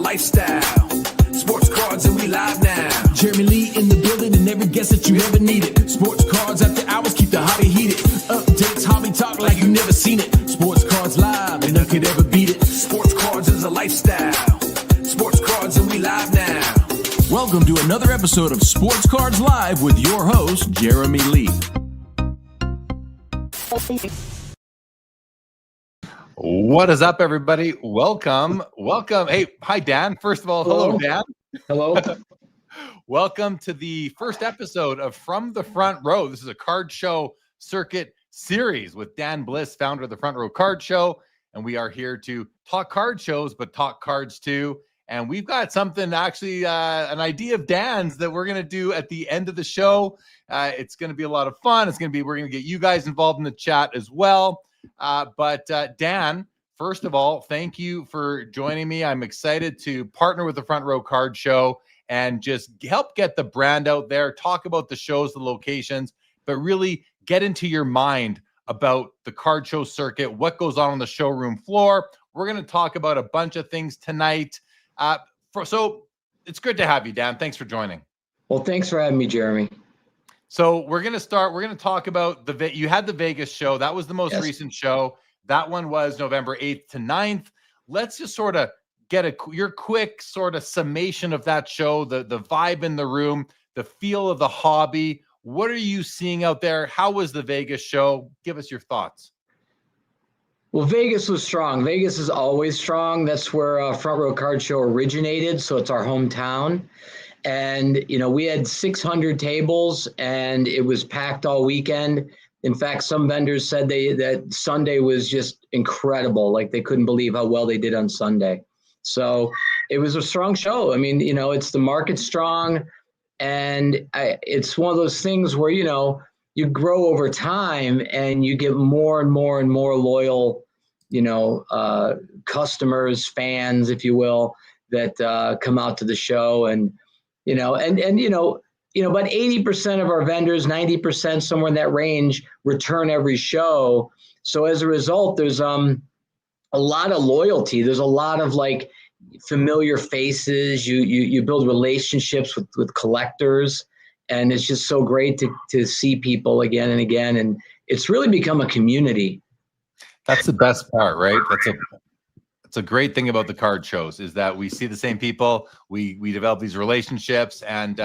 lifestyle. Sports cards and we live now. Jeremy Lee in the building and every guest that you ever needed. Sports cards after hours keep the hobby heated. Updates, hobby talk like you never seen it. Sports cards live and none could ever beat it. Sports cards is a lifestyle. Sports cards and we live now. Welcome to another episode of Sports Cards Live with your host, Jeremy Lee. What is up, everybody? Welcome. Hey, hi, Dan. First of all, hello Dan. Hello. Welcome to the first episode of From the Front Row. This is a card show circuit series with Dan Bliss, founder of the Front Row Card Show. And we are here to talk card shows, but talk cards too. And we've got something actually, an idea of Dan's that we're going to do at the end of the show. It's going to be a lot of fun. We're going to get you guys involved in the chat as well. But Dan, first of all, thank you for joining me. I'm excited to partner with the Front Row Card Show and just help get the brand out there, talk about the shows, the locations, but really get into your mind about the card show circuit, what goes on the showroom floor. We're going to talk about a bunch of things tonight. So it's good to have you, Dan. Thanks for joining. Well, thanks for having me, Jeremy. So we're going to talk about you had the Vegas show. That was the most recent show. That one was November 8th to 9th. Let's just sort of get your quick sort of summation of that show, the vibe in the room, the feel of the hobby. What are you seeing out there? How was the Vegas show? Give us your thoughts. Well, Vegas was strong. Vegas is always strong. That's where Front Row Card Show originated. So it's our hometown. And, we had 600 tables and it was packed all weekend. In fact, some vendors said that Sunday was just incredible. Like they couldn't believe how well they did on Sunday. So it was a strong show. I mean, it's the market strong. And it's one of those things where, you grow over time and you get more and more and more loyal, customers, fans, if you will, that come out to the show. And, about 80% of our vendors, 90%, somewhere in that range, return every show. So as a result, there's a lot of loyalty. There's a lot of like familiar faces. You build relationships with collectors, and it's just so great to see people again and again. And it's really become a community. That's the best part, right? It's a great thing about the card shows is that we see the same people, we develop these relationships, and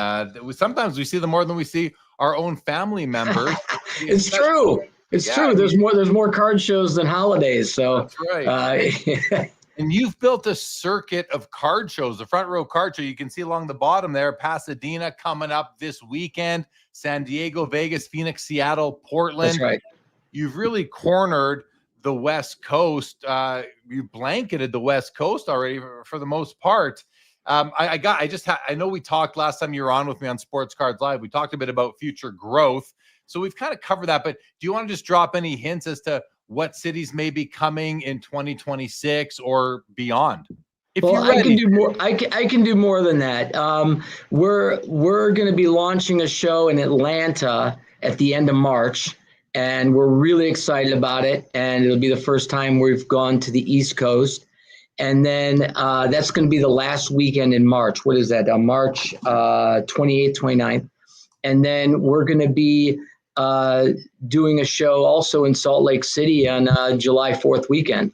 sometimes we see them more than we see our own family members. It's true. It's true. There's more card shows than holidays. So that's right. And you've built a circuit of card shows, the Front Row Card Show. You can see along the bottom there, Pasadena coming up this weekend, San Diego, Vegas, Phoenix, Seattle, Portland. That's right. You've really cornered the West Coast. You blanketed the West Coast already for the most part. I know we talked last time you were on with me on Sports Cards Live. We talked a bit about future growth. So we've kind of covered that, but do you want to just drop any hints as to what cities may be coming in 2026 or beyond? I can do more. I can do more than that. We're going to be launching a show in Atlanta at the end of March. And we're really excited about it. And it'll be the first time we've gone to the East Coast. And then that's going to be the last weekend in March. What is that? March 28th, 29th. And then we're going to be doing a show also in Salt Lake City on July 4th weekend.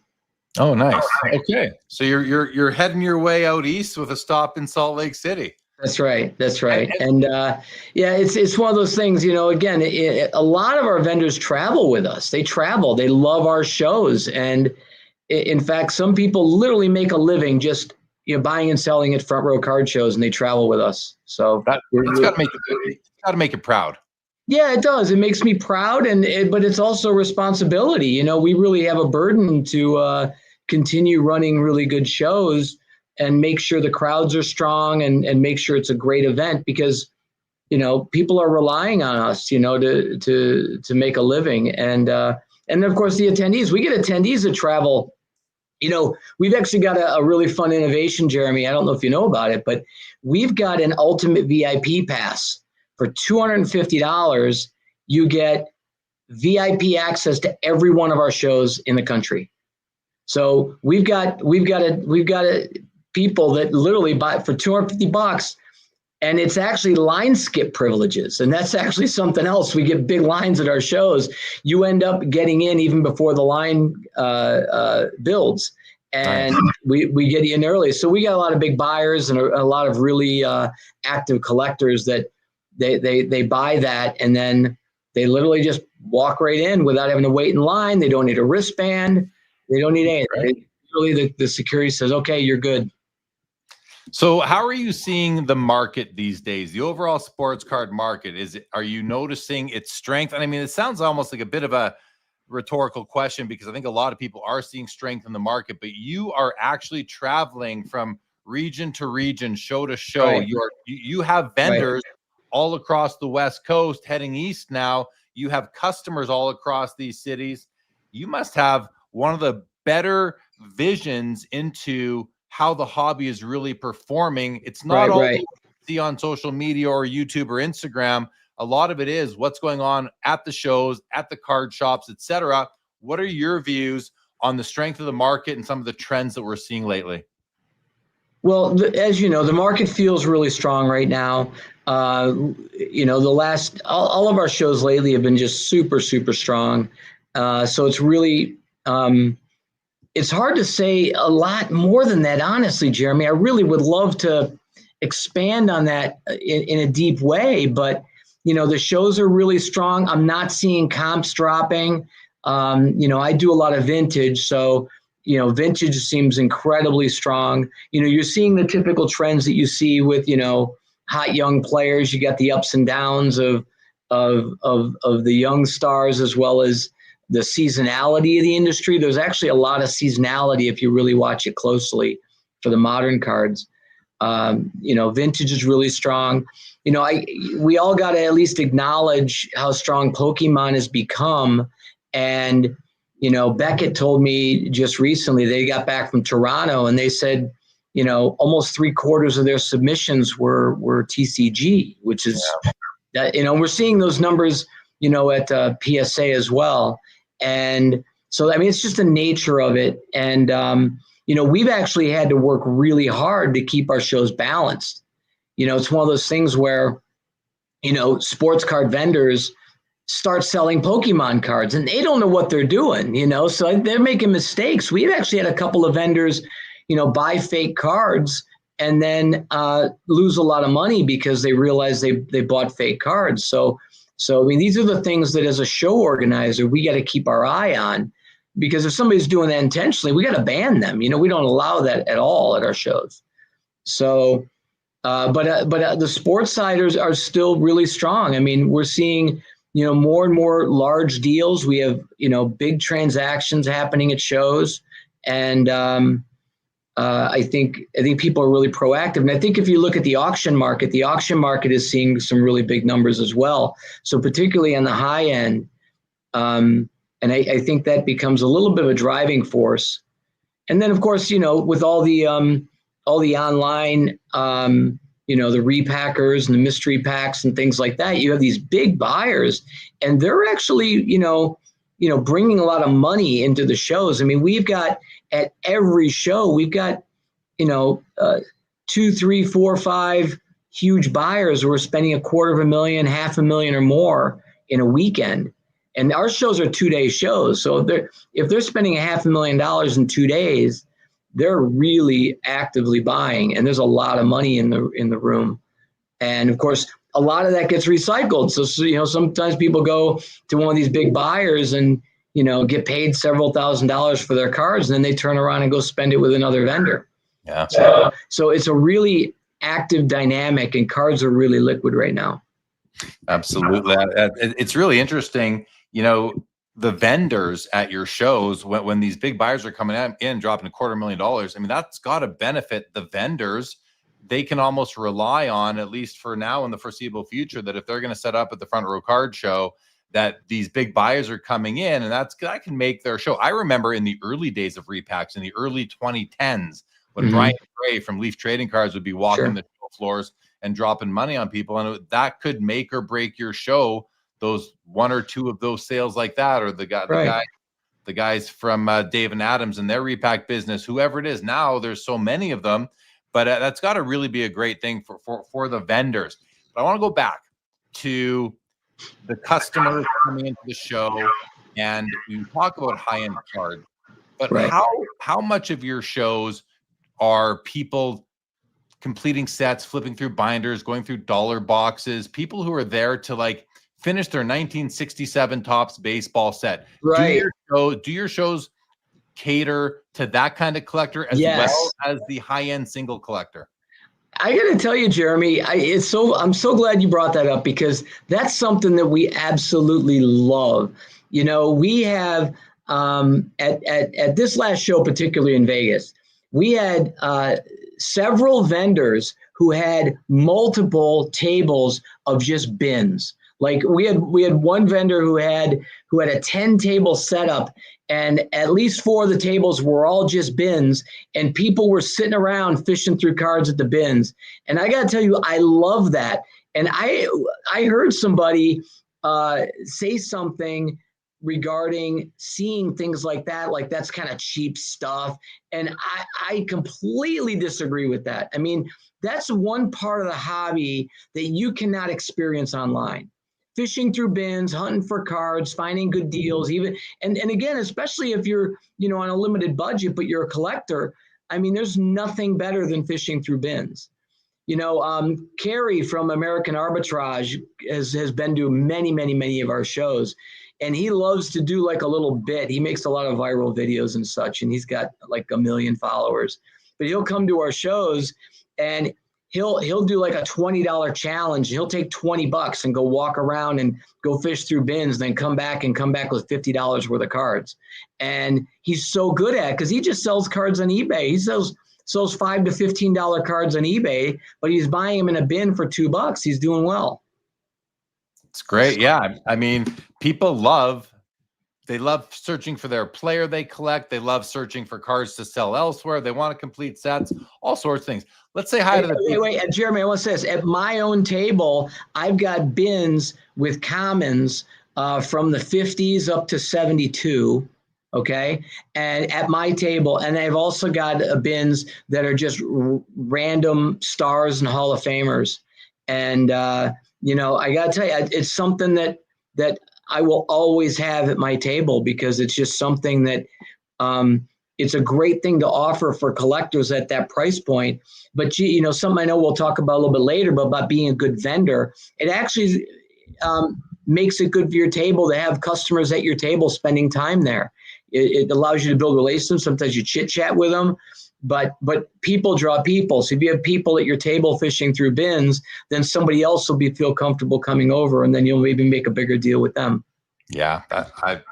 Oh, nice. Okay. So you're heading your way out east with a stop in Salt Lake City. That's right. And it's one of those things, again, a lot of our vendors travel with us. They travel. They love our shows. And in fact, some people literally make a living just, buying and selling at Front Row Card Shows, and they travel with us. So that's got to make it proud. Yeah, it does. It makes me proud. But it's also responsibility. We really have a burden to continue running really good shows and make sure the crowds are strong and make sure it's a great event because, people are relying on us, to make a living. And of course the attendees, we get attendees that travel. We've actually got a really fun innovation, Jeremy. I don't know if you know about it, but we've got an ultimate VIP pass for $250. You get VIP access to every one of our shows in the country. So we've got people that literally buy for $250, and it's actually line skip privileges. And that's actually something else. We get big lines at our shows. You end up getting in even before the line builds. And we get in early. So we got a lot of big buyers and a lot of really active collectors that they buy that, and then they literally just walk right in without having to wait in line. They don't need a wristband. They don't need anything. Right. Really, the security says, okay, you're good. So how are you seeing the market these days? The overall sports card market, are you noticing its strength? And I mean, it sounds almost like a bit of a rhetorical question, because I think a lot of people are seeing strength in the market, but you are actually traveling from region to region, show to show. Right. You have vendors all across the West Coast, heading east now. You have customers all across these cities. You must have one of the better visions into how the hobby is really performing. It's not all you see on social media or YouTube or Instagram. A lot of it is what's going on at the shows, at the card shops, etc. What are your views on the strength of the market and some of the trends that we're seeing lately? Well, as you know, the market feels really strong right now. You know, all of our shows lately have been just super, super strong. So it's really, it's hard to say a lot more than that, honestly, Jeremy. I really would love to expand on that in a deep way, but you know, the shows are really strong. I'm not seeing comps dropping. You know, I do a lot of vintage, so you know, vintage seems incredibly strong. You know, you're seeing the typical trends that you see with, you know, hot young players. You got the ups and downs of the young stars, as well as the seasonality of the industry. There's actually a lot of seasonality if you really watch it closely for the modern cards. You know, vintage is really strong. You know, we all got to at least acknowledge how strong Pokemon has become. And, you know, Beckett told me just recently, they got back from Toronto and they said, you know, almost 3/4 of their submissions were TCG, which is that, you know, we're seeing those numbers, you know, at PSA as well. And so, I mean, it's just the nature of it. And, you know, we've actually had to work really hard to keep our shows balanced. You know, it's one of those things where, you know, sports card vendors start selling Pokemon cards and they don't know what they're doing, you know, so they're making mistakes. We've actually had a couple of vendors, you know, buy fake cards and then lose a lot of money because they realize they bought fake cards. So, I mean, these are the things that as a show organizer, we got to keep our eye on, because if somebody's doing that intentionally, we got to ban them. You know, we don't allow that at all at our shows. So, but the sports siders are still really strong. I mean, we're seeing, you know, more and more large deals. We have, you know, big transactions happening at shows, and I think people are really proactive. And I think if you look at the auction market is seeing some really big numbers as well. So particularly on the high end, and I think that becomes a little bit of a driving force. And then, of course, you know, with all the online, you know, the repackers and the mystery packs and things like that, you have these big buyers, and they're actually, you know, bringing a lot of money into the shows. I mean, we've got at every show, we've got, you know, 2, 3, 4, 5 huge buyers who are spending $250,000, $500,000 or more in a weekend. And our shows are 2-day shows. So if they're spending $500,000 in 2 days, they're really actively buying, and there's a lot of money in the room. And of course, a lot of that gets recycled. So you know, sometimes people go to one of these big buyers and, you know, get paid several $1,000s for their cards, and then they turn around and go spend it with another vendor. Yeah. So it's a really active dynamic, and cards are really liquid right now. Absolutely. It's really interesting, you know, the vendors at your shows, when these big buyers are coming in dropping $250,000, I mean, that's got to benefit the vendors. They can almost rely on, at least for now in the foreseeable future, that if they're going to set up at the Front Row Card Show, that these big buyers are coming in, and that can make their show. I remember in the early days of repacks, in the early 2010s, when Brian Gray from Leaf Trading Cards would be walking the show floors and dropping money on people, and that could make or break your show. Those 1 or 2 of those sales like that, or the guys from Dave and Adams and their repack business, whoever it is. Now there's so many of them but that's got to really be a great thing for the vendors. But I want to go back to the customers coming into the show, and we talk about high-end cards, but Right. how much of your shows are people completing sets, flipping through binders, going through dollar boxes, people who are there to like finish their 1967 Topps baseball set? Right. Do your shows cater to that kind of collector as Yes. well as the high-end single collector? I got to tell you, Jeremy, I'm so glad you brought that up, because that's something that we absolutely love. You know, we have at this last show, particularly in Vegas, we had several vendors who had multiple tables of just bins. Like we had one vendor who had a 10 table setup, and at least 4 of the tables were all just bins, and people were sitting around fishing through cards at the bins. And I got to tell you, I love that. And I heard somebody say something regarding seeing things like that, like that's kind of cheap stuff. And I completely disagree with that. I mean, that's one part of the hobby that you cannot experience online. Fishing through bins, hunting for cards, finding good deals, even and again, especially if you're, you know, on a limited budget, but you're a collector. I mean, there's nothing better than fishing through bins. You know, Kerry from American Arbitrage has been to many of our shows, and he loves to do like a little bit. He makes a lot of viral videos and such, and he's got like 1 million followers. But he'll come to our shows, and he'll do like a $20 challenge. He'll take $20 and go walk around and go fish through bins, then come back with $50 worth of cards. And he's so good at it because he just sells cards on eBay. He sells $5 to $15 cards on eBay, but he's buying them in a bin for $2. He's doing well. It's great. Yeah. I mean, people love searching for their player they collect. They love searching for cards to sell elsewhere. They want to complete sets, all sorts of things. Let's say hi to the people. Wait, Jeremy, I want to say this. At my own table, I've got bins with commons from the 50s up to 72. Okay. And at my table, and I've also got bins that are just random stars and Hall of Famers. And, you know, I got to tell you, it's something that I will always have at my table, because it's just something that it's a great thing to offer for collectors at that price point. But, you know, something I know we'll talk about a little bit later, but about being a good vendor, it actually makes it good for your table to have customers at your table spending time there. It allows you to build relationships. Sometimes you chit chat with them, but people draw people. So if you have people at your table fishing through bins, then somebody else will feel comfortable coming over, and then you'll maybe make a bigger deal with them. Yeah, I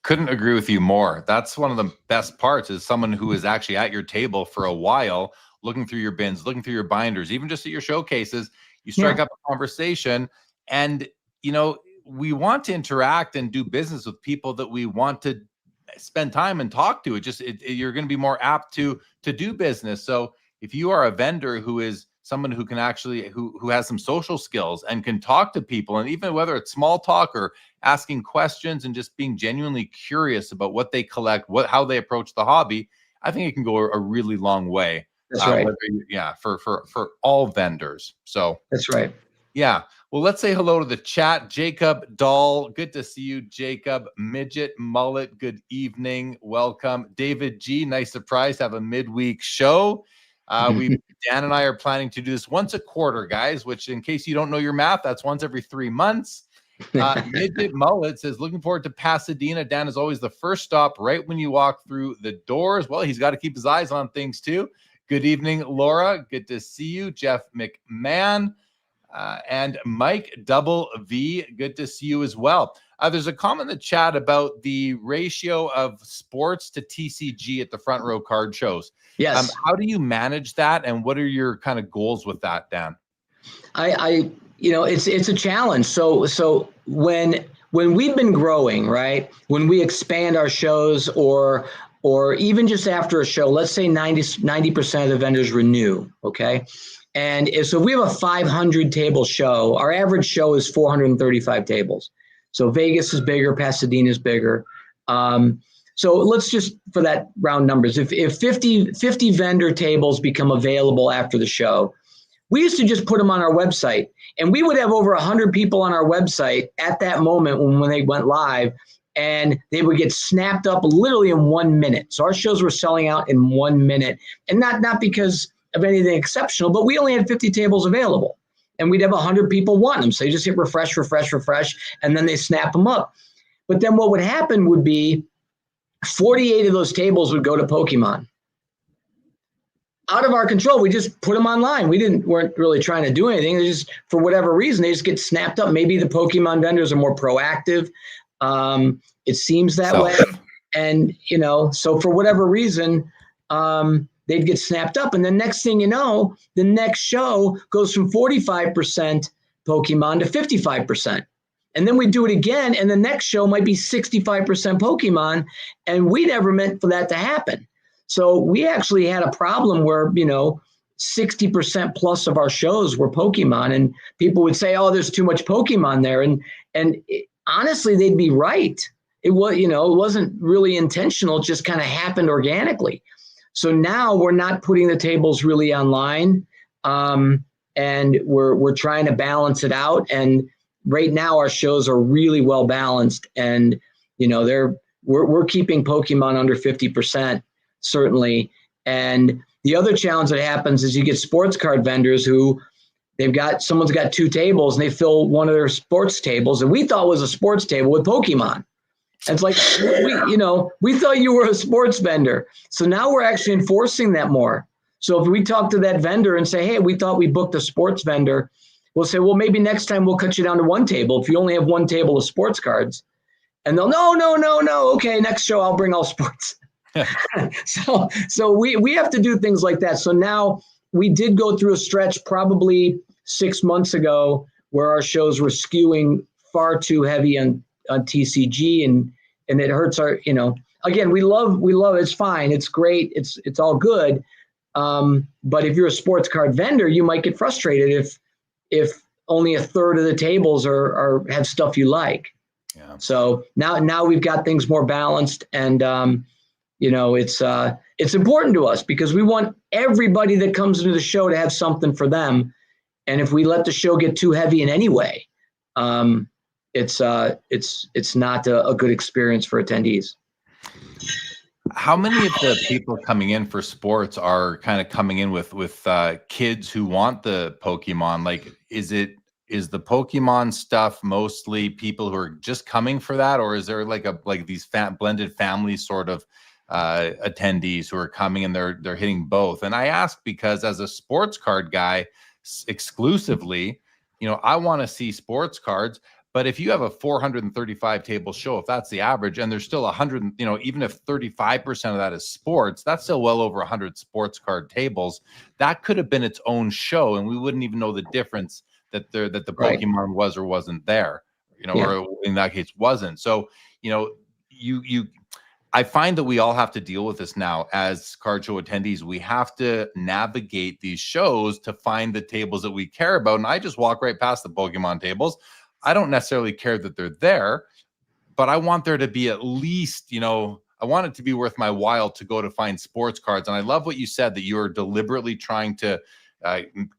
couldn't agree with you more. That's one of the best parts, is someone who is actually at your table for a while, looking through your bins, looking through your binders, even just at your showcases. You strike up a conversation, and you know, we want to interact and do business with people that we want to spend time and talk to. You're going to be more apt to do business. So if you are a vendor who is someone who can actually who has some social skills and can talk to people, and even whether it's small talk or asking questions and just being genuinely curious about what they collect, how they approach the hobby, I think it can go a really long way. That's right. For all vendors. So that's right. Yeah. Well, let's say hello to the chat. Jacob Dahl, good to see you. Jacob Midget Mullet, good evening. Welcome. David G, nice surprise to have a midweek show. Dan and I are planning to do this once a quarter, guys, which, in case you don't know your math, that's once every 3 months. Midget Mullet says, looking forward to Pasadena. Dan is always the first stop right when you walk through the doors. Well, he's got to keep his eyes on things too. Good evening, Laura. Good to see you. Jeff McMahon. And Mike Double V, good to see you as well. There's a comment in the chat about the ratio of sports to TCG at the front row card shows. Yes. How do you manage that, and what are your kind of goals with that, Dan? It's a challenge. So when we've been growing, right, when we expand our shows, or even just after a show, let's say 90% of the vendors renew, okay? And so if we have a 500 table show, our average show is 435 tables. So Vegas is bigger, Pasadena is bigger. So let's just, for that round numbers, if 50 vendor tables become available after the show, we used to just put them on our website, and we would have over 100 people on our website at that moment when they went live, and they would get snapped up literally in 1 minute. So our shows were selling out in 1 minute, and not because of anything exceptional, but we only had 50 tables available, and we'd have 100 people want them. So you just hit refresh, and then they snap them up. But then what would happen would be 48 of those tables would go to Pokemon. Out of our control, we just put them online. Weren't really trying to do anything. They just, for whatever reason, they just get snapped up. Maybe the Pokemon vendors are more proactive. It seems that way. And, so for whatever reason, they'd get snapped up. And the next thing you know, the next show goes from 45% Pokemon to 55%. And then we do it again, and the next show might be 65% Pokemon, and we never meant for that to happen. So we actually had a problem where, 60% plus of our shows were Pokemon, and people would say, oh, there's too much Pokemon there. And honestly, they'd be right. It was, it wasn't really intentional. It just kind of happened organically. So now we're not putting the tables really online, and we're trying to balance it out. And right now our shows are really well balanced, and we're keeping Pokemon under 50%, certainly. And the other challenge that happens is you get sports card vendors who someone's got 2 tables, and they fill one of their sports tables, and we thought was a sports table with Pokemon. And it's like, we thought you were a sports vendor. So now we're actually enforcing that more. So if we talk to that vendor and say, hey, we thought we booked a sports vendor, we'll say, well, maybe next time we'll cut you down to 1 table if you only have 1 table of sports cards. And they'll, no. Okay, next show I'll bring all sports. So we have to do things like that. So now we did go through a stretch probably 6 months ago where our shows were skewing far too heavy on TCG, and it hurts our, again, we love it. It's fine. It's great. It's all good. But if you're a sports card vendor, you might get frustrated if only a third of the tables have stuff you like. Yeah. So now we've got things more balanced, and it's important to us because we want everybody that comes into the show to have something for them. And if we let the show get too heavy in any way, it's not a good experience for attendees. How many of the people coming in for sports are kind of coming in with kids who want the Pokemon? Like, is the Pokemon stuff mostly people who are just coming for that, or is there like these blended family sort of attendees who are coming and they're hitting both? And I ask because as a sports card guy exclusively, I want to see sports cards. But if you have a 435 table show, if that's the average, and there's still 100, even if 35% of that is sports, that's still well over 100 sports card tables. That could have been its own show, and we wouldn't even know the difference that the Pokemon was or wasn't there, or in that case wasn't. So, I find that we all have to deal with this now as card show attendees. We have to navigate these shows to find the tables that we care about. And I just walk right past the Pokemon tables. I don't necessarily care that they're there, but I want there to be at least, I want it to be worth my while to go to find sports cards. And I love what you said, that you are deliberately trying to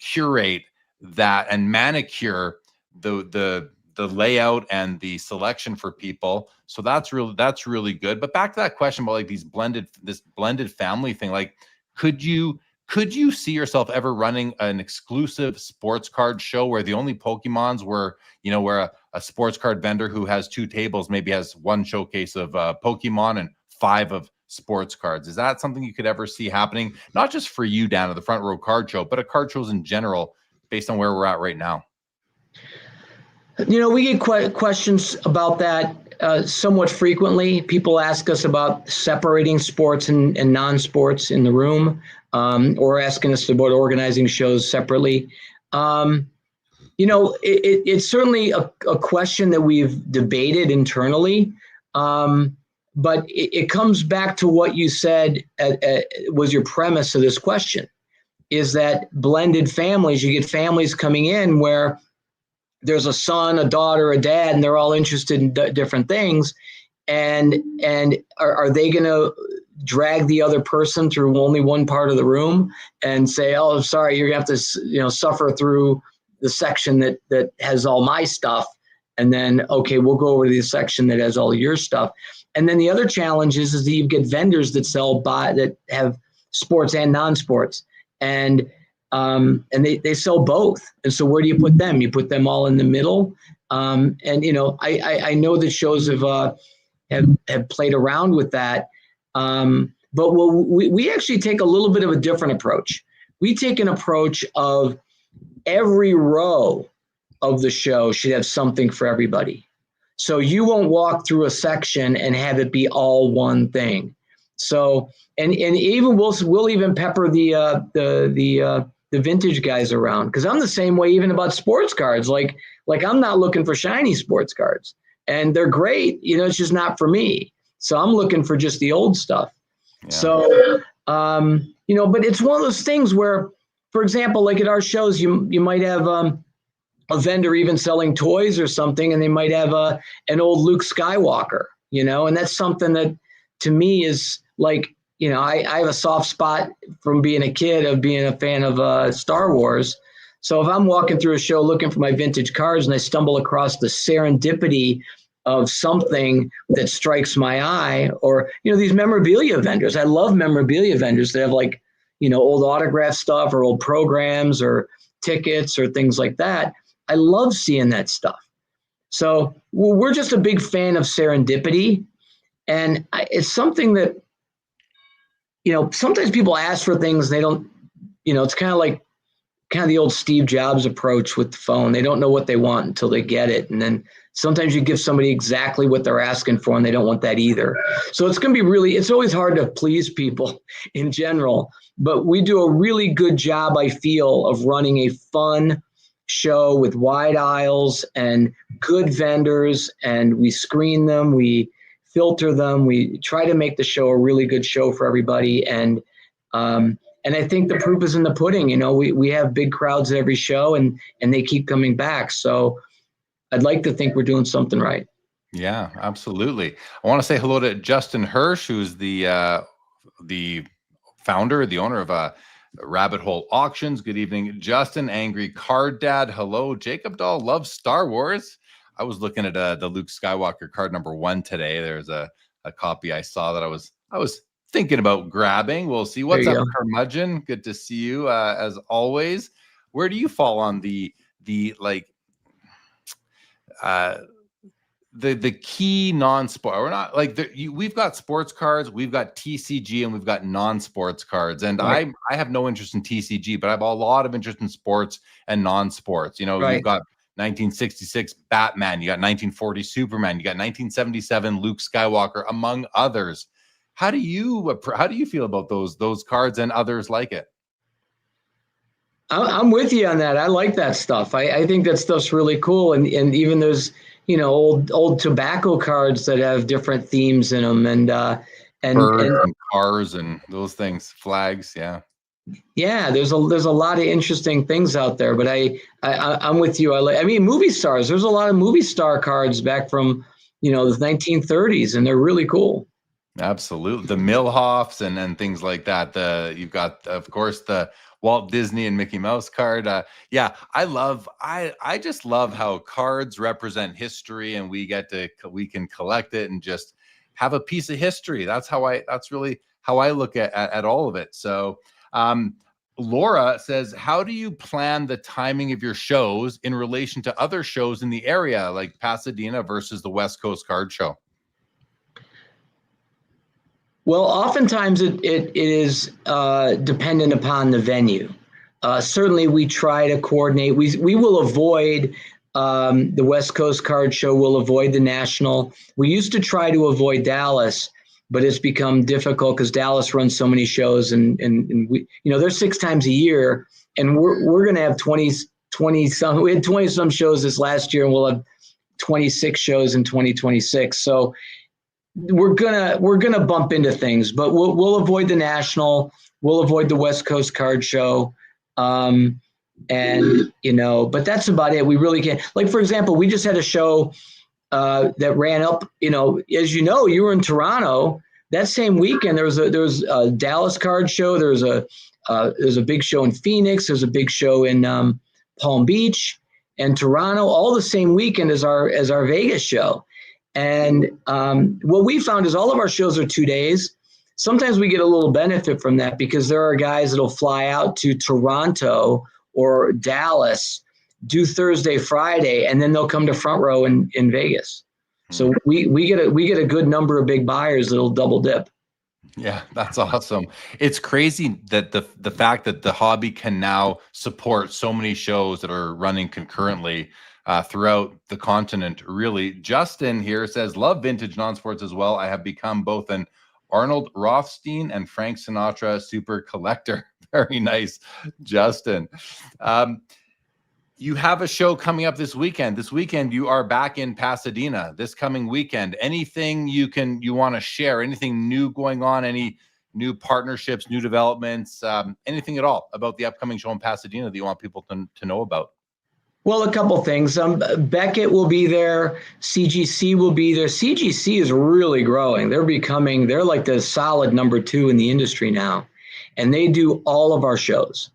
curate that and manicure the layout and the selection for people. So that's really good. But back to that question about like this blended family thing, like, could you see yourself ever running an exclusive sports card show where the only Pokemons were, where a sports card vendor who has 2 tables maybe has 1 showcase of Pokemon and 5 of sports cards? Is that something you could ever see happening? Not just for you, Dan, at the Front Row Card Show, but at card shows in general, based on where we're at right now. We get questions about that somewhat frequently. People ask us about separating sports and non-sports in the room, or asking us about organizing shows separately. It's certainly a question that we've debated internally, but it comes back to what you said was your premise of this question, is that blended families, you get families coming in where there's a son, a daughter, a dad, and they're all interested in different things. and are they going to drag the other person through only one part of the room and say, oh, sorry, you're going to have to, suffer through the section that has all my stuff. And then, okay, we'll go over to the section that has all your stuff. And then the other challenge is that you get vendors that that have sports and non-sports, and they sell both. And so where do you put them? You put them all in the middle. I know that shows have played around with that. But we actually take a little bit of a different approach. We take an approach of every row of the show should have something for everybody. So you won't walk through a section and have it be all one thing. So, and even we'll even pepper the vintage guys around, because I'm the same way even about sports cards. Like I'm not looking for shiny sports cards, and they're great. It's just not for me. So I'm looking for just the old stuff. Yeah. So, but it's one of those things where, for example, like at our shows, you might have a vendor even selling toys or something, and they might have an old Luke Skywalker, and that's something that to me is like, I have a soft spot from being a kid of being a fan of Star Wars. So if I'm walking through a show looking for my vintage cards and I stumble across the serendipity of something that strikes my eye, or, these memorabilia vendors. I love memorabilia vendors that have old autograph stuff or old programs or tickets or things like that. I love seeing that stuff. So we're just a big fan of serendipity. And it's something that, sometimes people ask for things, they don't, it's kind of the old Steve Jobs approach with the phone. They don't know what they want until they get it. And then sometimes you give somebody exactly what they're asking for and they don't want that either. So it's going to be it's always hard to please people in general, but we do a really good job, I feel, of running a fun show with wide aisles and good vendors, and we screen them, we filter them, we try to make the show a really good show for everybody. And I think the proof is in the pudding. We have big crowds at every show, and they keep coming back. So I'd like to think we're doing something right. Yeah, absolutely. I want to say hello to Justin Hirsch, who's the founder, the owner of Rabbit Hole Auctions. Good evening, Justin. Angry Card Dad. Hello. Jacob Dahl loves Star Wars. I was looking at the Luke Skywalker card number 1 today. There's a copy I saw that I was thinking about grabbing. We'll see. What's up, Curmudgeon? Good to see you as always. Where do you fall on the key non-sport? We're not we've got sports cards, we've got TCG, and we've got non-sports cards. And right. I have no interest in TCG, but I have a lot of interest in sports and non-sports. Right. You've got 1966 Batman, you got 1940 Superman, you got 1977 Luke Skywalker, among others. How do you feel about those cards and others like it? I'm with you on that. I like that stuff. I think that stuff's really cool. And even those, old tobacco cards that have different themes in them, and birds and cars and those things, flags. Yeah. Yeah. There's a lot of interesting things out there, but I'm with you. Movie stars, there's a lot of movie star cards back from, the 1930s, and they're really cool. Absolutely. The Milhoffs and things like that. You've got, of course, the Walt Disney and Mickey Mouse card. I just love how cards represent history, and we can collect it and just have a piece of history. That's really how I look at all of it. So, Laura says, how do you plan the timing of your shows in relation to other shows in the area, like Pasadena versus the West Coast Card Show? Well, oftentimes it is dependent upon the venue. Certainly, we try to coordinate. We will avoid the West Coast Card Show. We'll avoid the National. We used to try to avoid Dallas, but it's become difficult because Dallas runs so many shows, and we, they're 6 times a year, and we're going to have 20 some. We had 20 some shows this last year, and we'll have 26 shows in 2026. So we're gonna bump into things, but we'll avoid the National. We'll avoid the West Coast Card Show. But that's about it. We really can't. Like, for example, we just had a show that ran up. As you know, you were in Toronto that same weekend. There was a Dallas card show. There's a big show in Phoenix. There's a big show in Palm Beach and Toronto, all the same weekend as our Vegas show. And what we found is all of our shows are 2 days. Sometimes we get a little benefit from that because there are guys that'll fly out to Toronto or Dallas, do Thursday, Friday, and then they'll come to Front Row in Vegas. So we get a good number of big buyers that'll double dip. Yeah, that's awesome. It's crazy that the fact that the hobby can now support so many shows that are running concurrently throughout the continent. Really, Justin here says, love vintage non-sports as well. I have become both an Arnold Rothstein and Frank Sinatra super collector. Very nice, Justin. You have a show coming up this weekend. This weekend, you are back in Pasadena this coming weekend. Anything you want to share? Anything new going on? Any new partnerships, new developments, anything at all about the upcoming show in Pasadena that you want people to know about? Well, a couple things. Beckett will be there. CGC will be there. CGC is really growing. They're like the solid number 2 in the industry now. And they do all of our shows.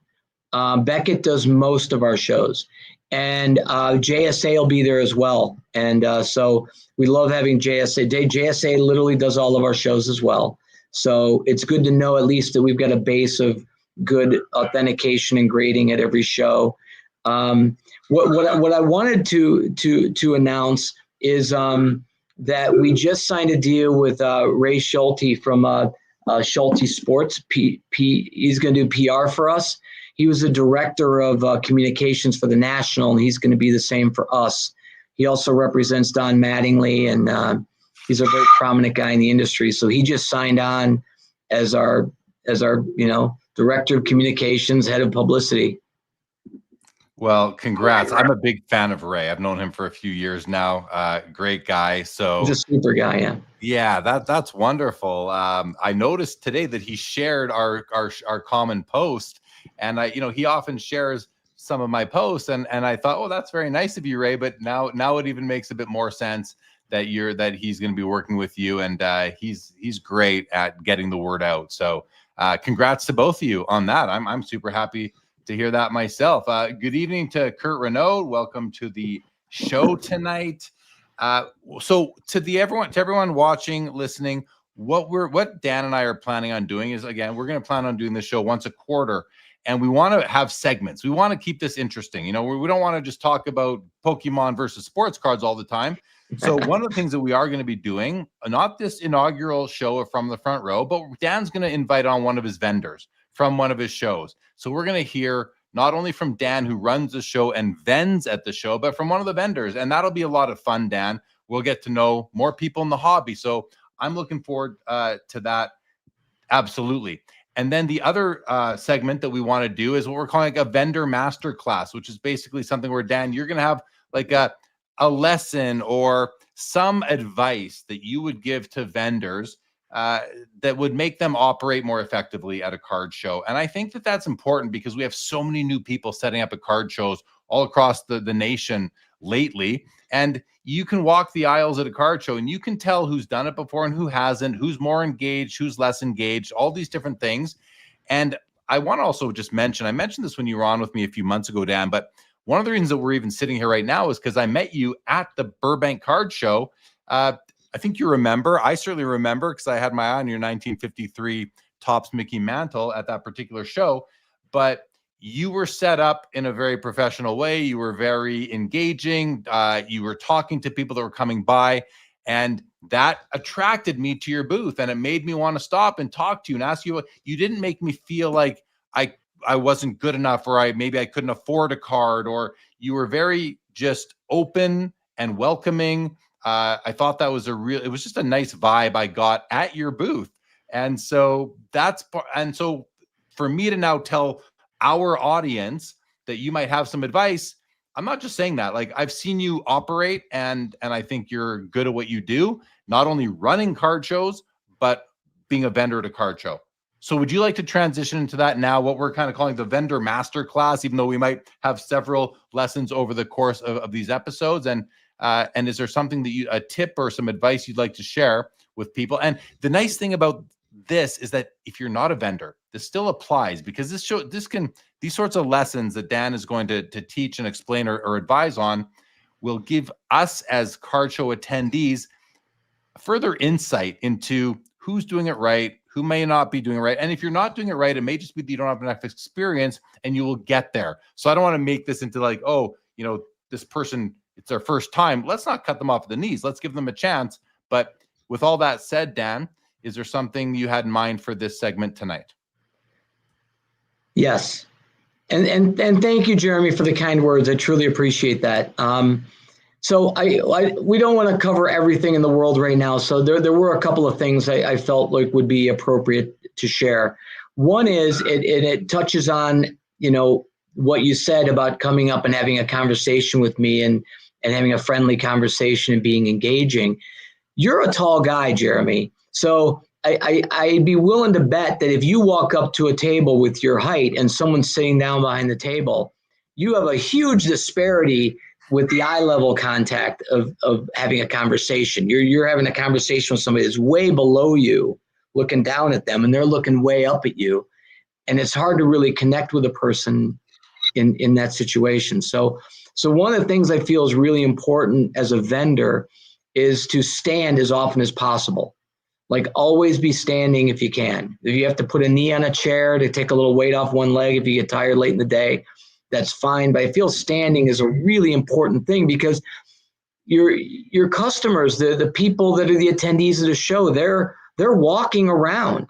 Beckett does most of our shows. And JSA will be there as well. And so we love having JSA. JSA literally does all of our shows as well. So it's good to know at least that we've got a base of good authentication and grading at every show. What I wanted to announce is that we just signed a deal with Ray Schulte from Schulte Sports. He's going to do PR for us. He was the director of communications for the National, and he's going to be the same for us. He also represents Don Mattingly, and he's a very prominent guy in the industry. So he just signed on as our director of communications, head of publicity. Well, congrats. I'm a big fan of Ray. I've known him for a few years now. Great guy. So he's a super guy, yeah. Yeah, that's wonderful. I noticed today that he shared our common post, and he often shares some of my posts, and I thought, oh, that's very nice of you, Ray. But now it even makes a bit more sense that he's going to be working with you, and he's great at getting the word out. So congrats to both of you on that. I'm super happy to hear that myself. Good evening to Kurt Renaud. Welcome to the show tonight. So to everyone watching, listening, what Dan and I are planning on doing is, again, we're going to plan on doing this show once a quarter, and we want to have segments. We want to keep this interesting. We don't want to just talk about Pokemon versus sports cards all the time. So one of the things that we are going to be doing, not this inaugural show From the Front Row, but Dan's going to invite on one of his vendors from one of his shows. So we're going to hear not only from Dan, who runs the show and vends at the show, but from one of the vendors. And that'll be a lot of fun, Dan. We'll get to know more people in the hobby. So I'm looking forward to that. Absolutely. And then the other segment that we want to do is what we're calling like a vendor masterclass, which is basically something where, Dan, you're going to have like a lesson or some advice that you would give to vendors that would make them operate more effectively at a card show. And I think that that's important because we have so many new people setting up at card shows all across the nation lately. And you can walk the aisles at a card show and you can tell who's done it before and who hasn't, who's more engaged, who's less engaged, all these different things. And I want to also just mention, I mentioned this when you were on with me a few months ago, Dan, but one of the reasons that we're even sitting here right now is because I met you at the Burbank Card Show. I think you remember. I certainly remember because I had my eye on your 1953 Topps Mickey Mantle at that particular show. But you were set up in a very professional way. You were very engaging. You were talking to people that were coming by, and that attracted me to your booth, and it made me want to stop and talk to you and ask you. You didn't make me feel like I wasn't good enough, or maybe I couldn't afford a card, or you were very just open and welcoming. I thought that was it was just a nice vibe I got at your booth. And so for me to now tell our audience that you might have some advice, I'm not just saying that. Like, I've seen you operate, and I think you're good at what you do, not only running card shows, but being a vendor at a card show. So would you like to transition into that now, what we're kind of calling the vendor masterclass, even though we might have several lessons over the course of these episodes? And And is there something that a tip or some advice you'd like to share with people? And the nice thing about this is that if you're not a vendor, this still applies, because these sorts of lessons that Dan is going to teach and explain or advise on will give us as card show attendees further insight into who's doing it right, who may not be doing it right. And if you're not doing it right, it may just be that you don't have enough experience, and you will get there. So I don't want to make this into like, oh, this person, it's their first time. Let's not cut them off at the knees. Let's give them a chance. But with all that said, Dan, is there something you had in mind for this segment tonight? Yes. And thank you, Jeremy, for the kind words. I truly appreciate that. So we don't want to cover everything in the world right now. So there were a couple of things I felt like would be appropriate to share. One is it touches on, what you said about coming up and having a conversation with me and having a friendly conversation and being engaging. You're a tall guy, Jeremy. So I'd be willing to bet that if you walk up to a table with your height and someone's sitting down behind the table, you have a huge disparity with the eye level contact of having a conversation. You're having a conversation with somebody that's way below you, looking down at them, and they're looking way up at you. And it's hard to really connect with a person in that situation. So one of the things I feel is really important as a vendor is to stand as often as possible. Like, always be standing if you can. If you have to put a knee on a chair to take a little weight off one leg if you get tired late in the day, that's fine. But I feel standing is a really important thing, because your customers, the people that are the attendees of the show, they're walking around.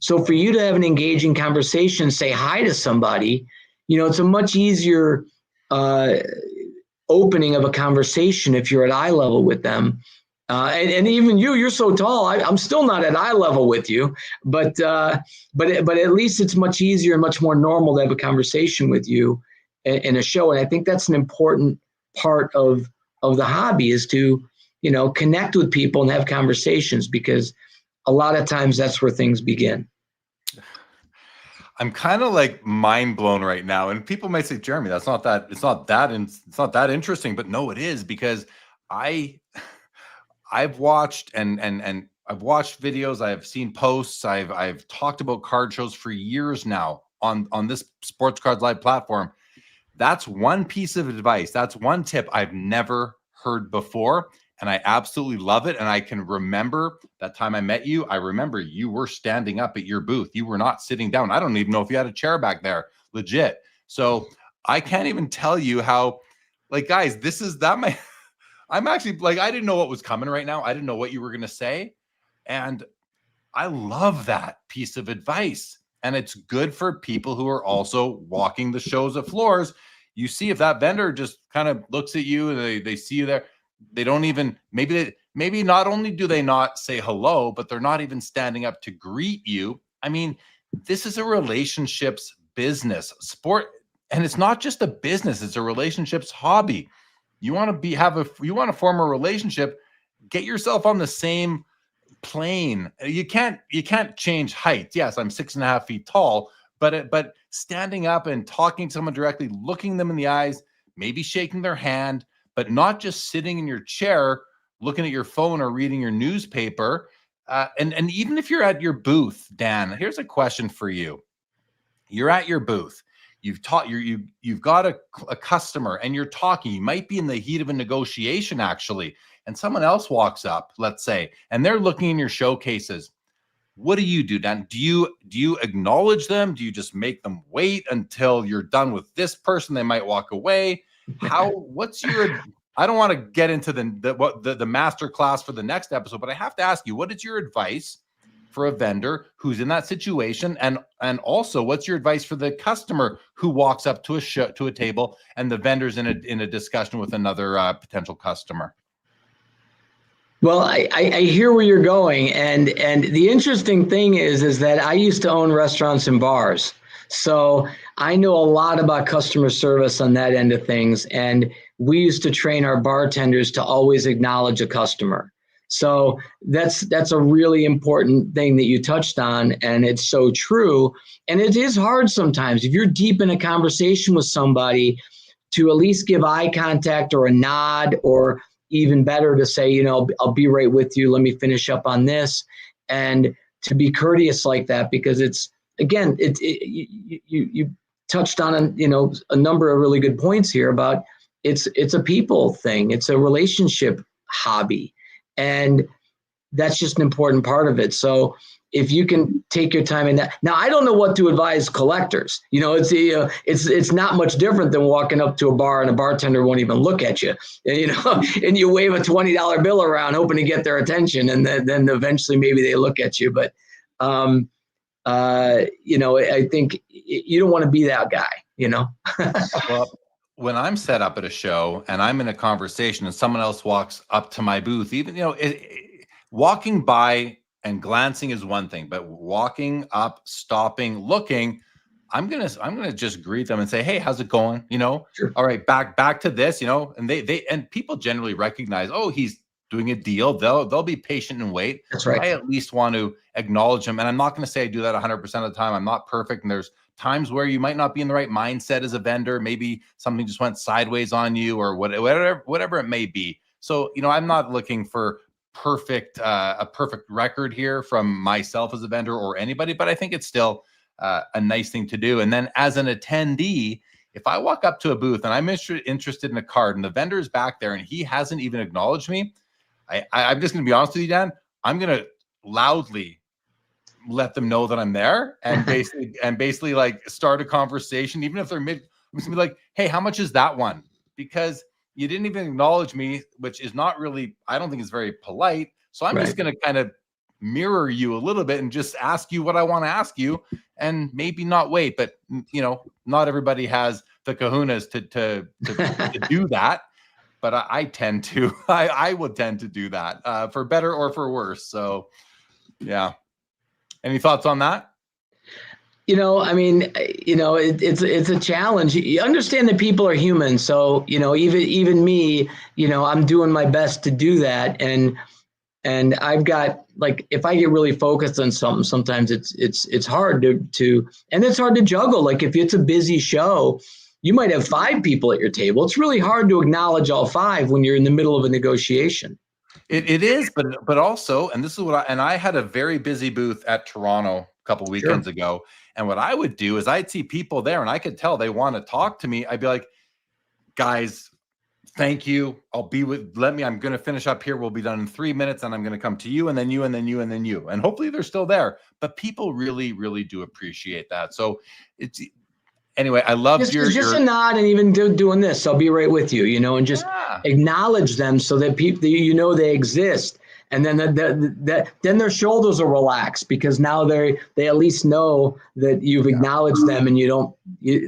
So for you to have an engaging conversation, say hi to somebody, it's a much easier opening of a conversation if you're at eye level with them. And even you're so tall, I'm still not at eye level with you, but at least it's much easier and much more normal to have a conversation with you in a show. And I think that's an important part of the hobby, is to, connect with people and have conversations, because a lot of times that's where things begin. I'm kind of like mind blown right now. And people might say, Jeremy, it's not that interesting, but no, it is, because I've watched and I've watched videos, I've seen posts, I've talked about card shows for years now on this Sports Cards Live platform. That's one piece of advice. That's one tip I've never heard before. And I absolutely love it. And I can remember that time I met you. I remember you were standing up at your booth. You were not sitting down. I don't even know if you had a chair back there, legit. So I can't even tell you how, like, guys, I'm actually like, I didn't know what was coming right now. I didn't know what you were going to say. And I love that piece of advice. And it's good for people who are also walking the shows at floors. You see, if that vendor just kind of looks at you and they see you there, they don't even, maybe not only do they not say hello, but they're not even standing up to greet you. I mean, this is a relationships business sport. And it's not just a business, it's a relationships hobby. You want to form a relationship, get yourself on the same plane. You can't change height. Yes, I'm 6.5 feet tall, but standing up and talking to someone directly, looking them in the eyes, maybe shaking their hand, but not just sitting in your chair, looking at your phone or reading your newspaper. And even if you're at your booth, Dan, here's a question for you. You're at your booth. You've got a customer and you're talking. You might be in the heat of a negotiation, actually, and someone else walks up, let's say, and they're looking in your showcases. What do you do, Dan? Do you acknowledge them? Do you just make them wait until you're done with this person? They might walk away. What's your? I don't want to get into the master class for the next episode, but I have to ask you, what is your advice for a vendor who's in that situation, and also what's your advice for the customer who walks up to a table and the vendor's in a discussion with another potential customer? Well, I hear where you're going, and the interesting thing is that I used to own restaurants and bars, so I know a lot about customer service on that end of things, and we used to train our bartenders to always acknowledge a customer. So that's a really important thing that you touched on, and it's so true. And it is hard sometimes if you're deep in a conversation with somebody to at least give eye contact or a nod or even better to say, you know, I'll be right with you. Let me finish up on this. And to be courteous like that, because it's, again, you touched on, you know, a number of really good points here about it's a people thing. It's a relationship hobby. And that's just an important part of it. So if you can take your time in that. Now, I don't know what to advise collectors. You know, it's not much different than walking up to a bar and a bartender won't even look at you, and, you know, and you wave a $20 bill around hoping to get their attention. And then eventually maybe they look at you. But, you know, I think you don't want to be that guy, you know? Well, when I'm set up at a show and I'm in a conversation and someone else walks up to my booth, even, you know, walking by and glancing is one thing, but walking up, stopping, looking, I'm gonna just greet them and say, "Hey, how's it going?" You know, Sure. All right, back to this, you know, and and people generally recognize, oh, he's doing a deal. They'll be patient and wait. That's right. I at least want to acknowledge them, and I'm not going to say I do that 100% of the time. I'm not perfect, and there's times where you might not be in the right mindset as a vendor. Maybe something just went sideways on you, or whatever it may be. So, you know, I'm not looking for a perfect record here from myself as a vendor or anybody, but I think it's still a nice thing to do. And then as an attendee, if I walk up to a booth and I'm interested in a card and the vendor is back there and he hasn't even acknowledged me, I'm just going to be honest with you, Dan. I'm going to loudly let them know that I'm there and basically like start a conversation, even if they're mid. I'm just going to be like, "Hey, how much is that one?" Because you didn't even acknowledge me, which is not really, I don't think it's very polite. So I'm just going to kind of mirror you a little bit and just ask you what I want to ask you and maybe not wait. But, you know, not everybody has the kahunas to do that. But I tend to, I would tend to do that for better or for worse. So, yeah. Any thoughts on that? You know, I mean, you know, it's a challenge. You understand that people are human. So, you know, even me, you know, I'm doing my best to do that. And I've got, like, if I get really focused on something, sometimes it's hard to and it's hard to juggle. Like if it's a busy show, you might have 5 people at your table. It's really hard to acknowledge all 5 when you're in the middle of a negotiation. It is, but also, and this is what I had a very busy booth at Toronto a couple weekends ago. And what I would do is I'd see people there and I could tell they want to talk to me. I'd be like, "Guys, thank you. I'm going to finish up here. We'll be done in 3 minutes and I'm going to come to you and then you and then you and then you." And hopefully they're still there, but people really, really do appreciate that. So anyway, I love just a nod and even doing this. I'll be right with you, you know, and just acknowledge them so that people, you know, they exist. And then then their shoulders will relax because now they at least know that you've acknowledged them and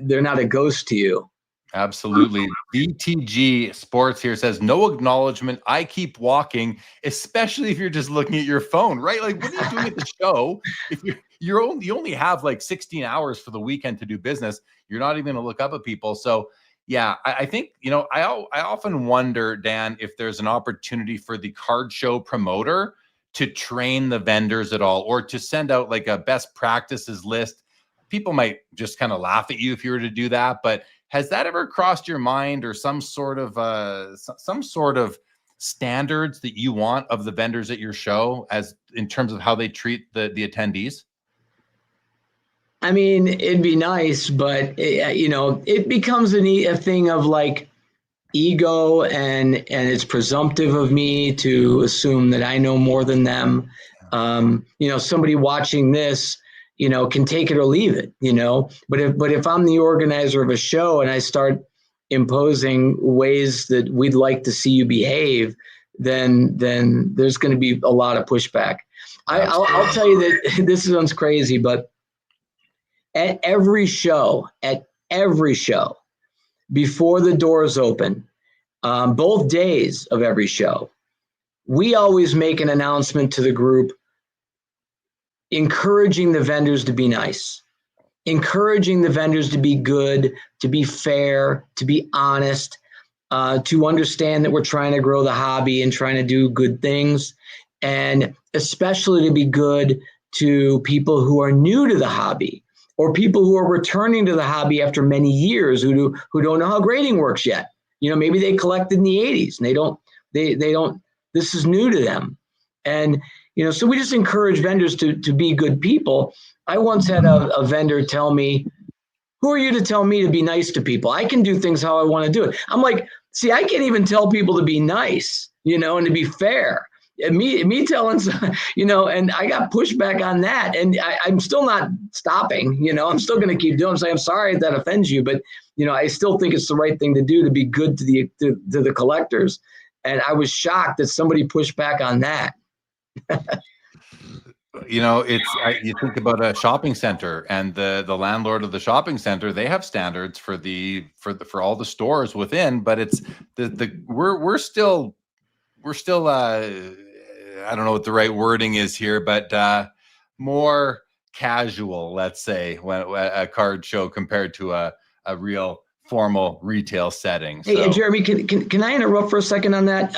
they're not a ghost to you. Absolutely. BTG Sports here says, "No acknowledgement. I keep walking," especially if you're just looking at your phone, right? Like, what are you doing at the show? If you only have like 16 hours for the weekend to do business, you're not even going to look up at people. So yeah, I think, you know, I often wonder, Dan, if there's an opportunity for the card show promoter to train the vendors at all, or to send out like a best practices list. People might just kind of laugh at you if you were to do that, but has that ever crossed your mind, or some sort of standards that you want of the vendors at your show as in terms of how they treat the attendees? I mean, it'd be nice, but you know, it becomes a thing of like ego, and it's presumptive of me to assume that I know more than them. You know, somebody watching this, you know, can take it or leave it, you know, but if I'm the organizer of a show and I start imposing ways that we'd like to see you behave, then there's going to be a lot of pushback. I'll tell you that this sounds crazy, but at every show, before the doors open, both days of every show, we always make an announcement to the group encouraging the vendors to be nice, encouraging the vendors to be good, to be fair, to be honest, to understand that we're trying to grow the hobby and trying to do good things, and especially to be good to people who are new to the hobby, or people who are returning to the hobby after many years who don't know how grading works yet. You know, maybe they collected in the 80s and they don't They don't, this is new to them. And, so we just encourage vendors to be good people. I once had a vendor tell me, who are you to tell me to be nice to people? I can do things how I want to do it. I'm like, see, I can't even tell people to be nice, and to be fair. And me telling, and I got pushback on that. And I'm still not stopping, I'm still going to keep doing it. I'm saying, I'm sorry if that offends you, but, I still think it's the right thing to do to be good to the collectors. And I was shocked that somebody pushed back on that. You think about a shopping center, and the landlord of the shopping center, they have standards for all the stores within, but it's we're still I don't know what the right wording is here, but more casual, let's say, when a card show compared to a real formal retail setting. Hey, Jeremy, can I interrupt for a second on that?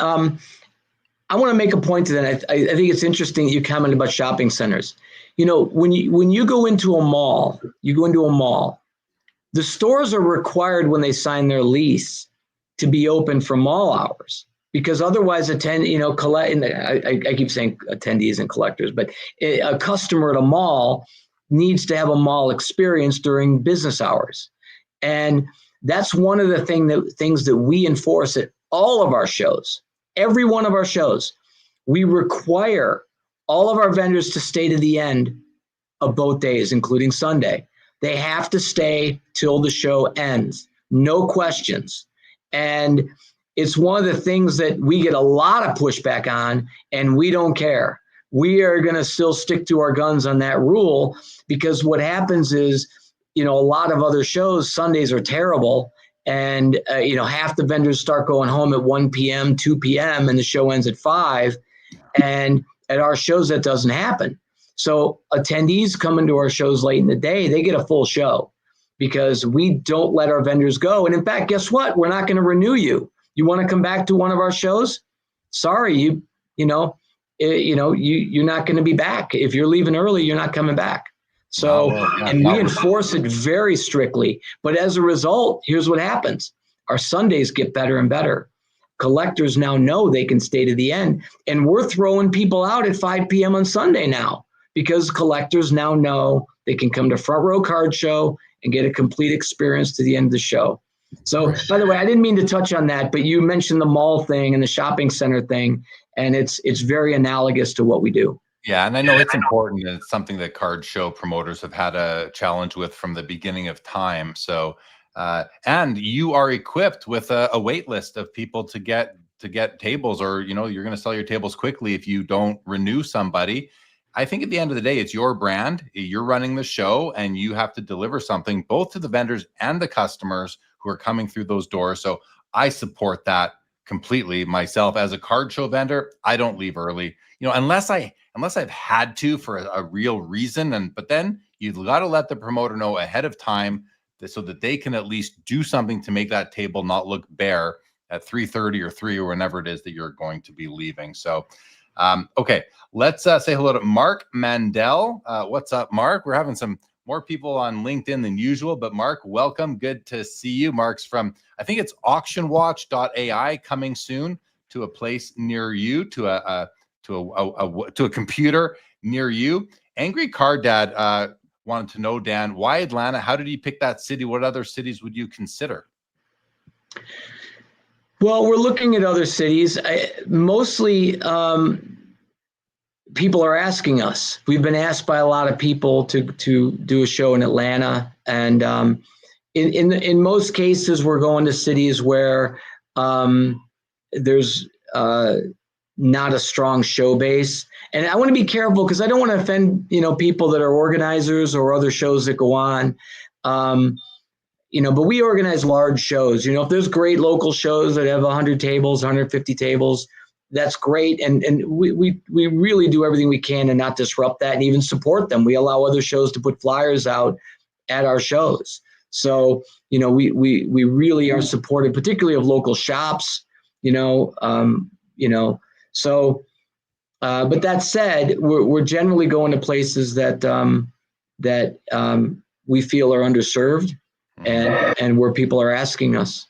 I want to make a point to that. I think it's interesting that you commented about shopping centers. When you go into a mall, the stores are required when they sign their lease to be open for mall hours, because otherwise I keep saying attendees and collectors, but a customer at a mall needs to have a mall experience during business hours. And that's one of the things that we enforce at all of our shows. Every one of our shows, we require all of our vendors to stay to the end of both days, including Sunday. They have to stay till the show ends, no questions. And it's one of the things that we get a lot of pushback on, and we don't care. We are going to still stick to our guns on that rule, because what happens is, a lot of other shows, Sundays are terrible. And, half the vendors start going home at 1 p.m., 2 p.m., and the show ends at 5. And at our shows, that doesn't happen. So attendees coming to our shows late in the day, they get a full show, because we don't let our vendors go. And in fact, guess what? We're not going to renew you. You want to come back to one of our shows? Sorry, you're not going to be back. If you're leaving early, you're not coming back. So, and we enforce it very strictly. But as a result, here's what happens. Our Sundays get better and better. Collectors now know they can stay to the end. And we're throwing people out at 5 p.m. on Sunday now, because collectors now know they can come to Front Row Card Show and get a complete experience to the end of the show. So, by the way, I didn't mean to touch on that, but you mentioned the mall thing and the shopping center thing, and it's very analogous to what we do. Yeah, and I know it's important, and it's something that card show promoters have had a challenge with from the beginning of time. So, and you are equipped with a wait list of people to get tables, or you're going to sell your tables quickly if you don't renew somebody. I think at the end of the day, it's your brand. You're running the show, and you have to deliver something both to the vendors and the customers who are coming through those doors. So I support that completely myself. As a card show vendor, I don't leave early, unless I've had to for a real reason. But then you've got to let the promoter know ahead of time, so that they can at least do something to make that table not look bare at 3:30 or 3 or whenever it is that you're going to be leaving. So, okay, let's say hello to Mark Mandel. What's up, Mark? We're having some more people on LinkedIn than usual, but Mark, welcome. Good to see you. Mark's from, I think it's auctionwatch.ai, coming soon to a place near you, to a computer near you. Angry Card Dad wanted to know, Dan, why Atlanta? How did you pick that city? What other cities would you consider? Well, we're looking at other cities. Mostly people are asking us. We've been asked by a lot of people to do a show in Atlanta. And in most cases, we're going to cities where there's not a strong show base. And I want to be careful, because I don't want to offend, people that are organizers or other shows that go on. But we organize large shows. If there's great local shows that have 100 tables, 150 tables, that's great. And we really do everything we can to not disrupt that and even support them. We allow other shows to put flyers out at our shows. So, we really are supportive, particularly of local shops, So, but that said, we're generally going to places that we feel are underserved, and where people are asking us.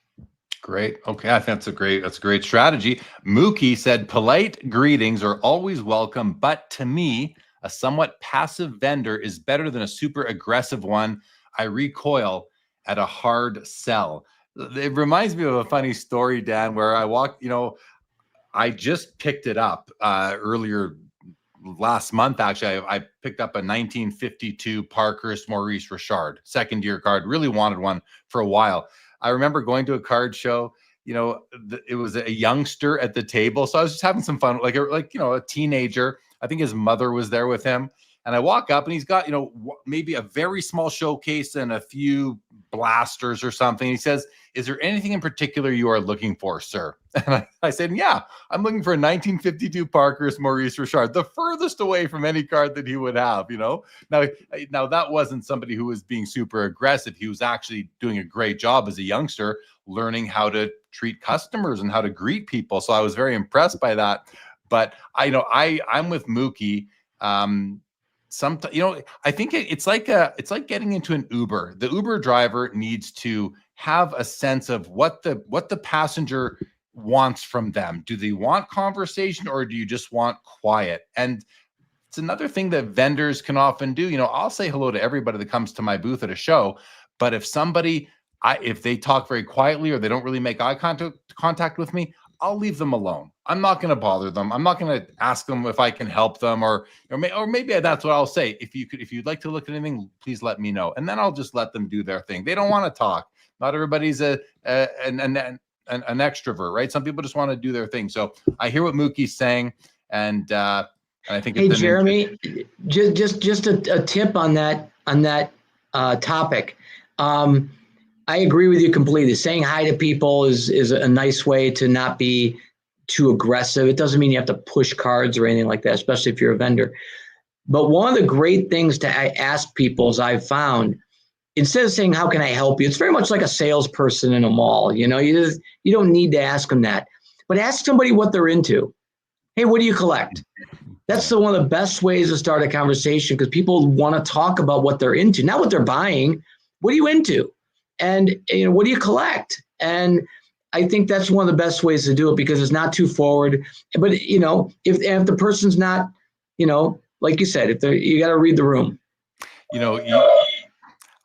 Great. Okay, I think that's a great strategy. Mookie said polite greetings are always welcome, but to me, a somewhat passive vendor is better than a super aggressive one. I recoil at a hard sell. It reminds me of a funny story, Dan, where I walked, I just picked it up earlier last month. Actually, I picked up a 1952 Parkhurst Maurice Richard second year card. Really wanted one for a while. I remember going to a card show. It was a youngster at the table, so I was just having some fun, like a teenager. I think his mother was there with him, and I walk up and he's got maybe a very small showcase and a few blasters or something. He says, "Is there anything in particular you are looking for, sir?" And I said, "Yeah, I'm looking for a 1952 Parkhurst Maurice Richard, the furthest away from any card that he would have." Now that wasn't somebody who was being super aggressive. He was actually doing a great job as a youngster, learning how to treat customers and how to greet people. So I was very impressed by that. But I'm with Mookie. I think it's like getting into an Uber. The Uber driver needs to have a sense of what the passenger wants from them. Do they want conversation, or do you just want quiet? And it's another thing that vendors can often do. I'll say hello to everybody that comes to my booth at a show, but if they talk very quietly or they don't really make eye contact with me, I'll leave them alone. I'm not going to bother them. I'm not going to ask them if I can help them, or maybe that's what I'll say. If you'd like to look at anything, please let me know, and then I'll just let them do their thing. They don't want to talk. Not everybody's an extrovert, right? Some people just want to do their thing. So I hear what Mookie's saying, and I think. Hey, Jeremy, just a tip on that topic. I agree with you completely. Saying hi to people is a nice way to not be too aggressive. It doesn't mean you have to push cards or anything like that, especially if you're a vendor. But one of the great things to ask people, as I've found, instead of saying, "How can I help you?" It's very much like a salesperson in a mall. You don't need to ask them that, but ask somebody what they're into. Hey, what do you collect? That's one of the best ways to start a conversation, because people want to talk about what they're into, not what they're buying. What are you into? And what do you collect? And I think that's one of the best ways to do it, because it's not too forward. But if the person's not, like you said, you got to read the room.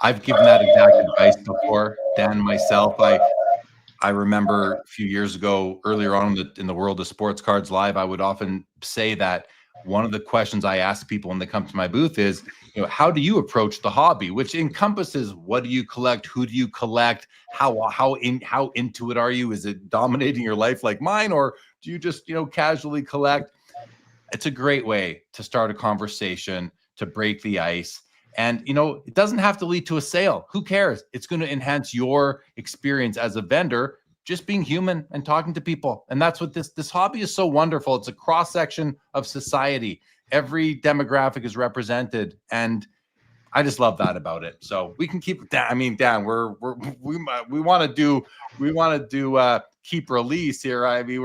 I've given that exact advice before, Dan. Myself, I remember a few years ago, earlier on in the world of sports cards live, I would often say that one of the questions I ask people when they come to my booth is, how do you approach the hobby? Which encompasses, what do you collect? Who do you collect? How into it are you? Is it dominating your life like mine, or do you just casually collect? It's a great way to start a conversation, to break the ice. And, it doesn't have to lead to a sale. Who cares? It's going to enhance your experience as a vendor, just being human and talking to people. And that's what this hobby is so wonderful. It's a cross section of society. Every demographic is represented, and I just love that about it. So we can keep that. I mean, Dan, we want to do keep release here. I mean,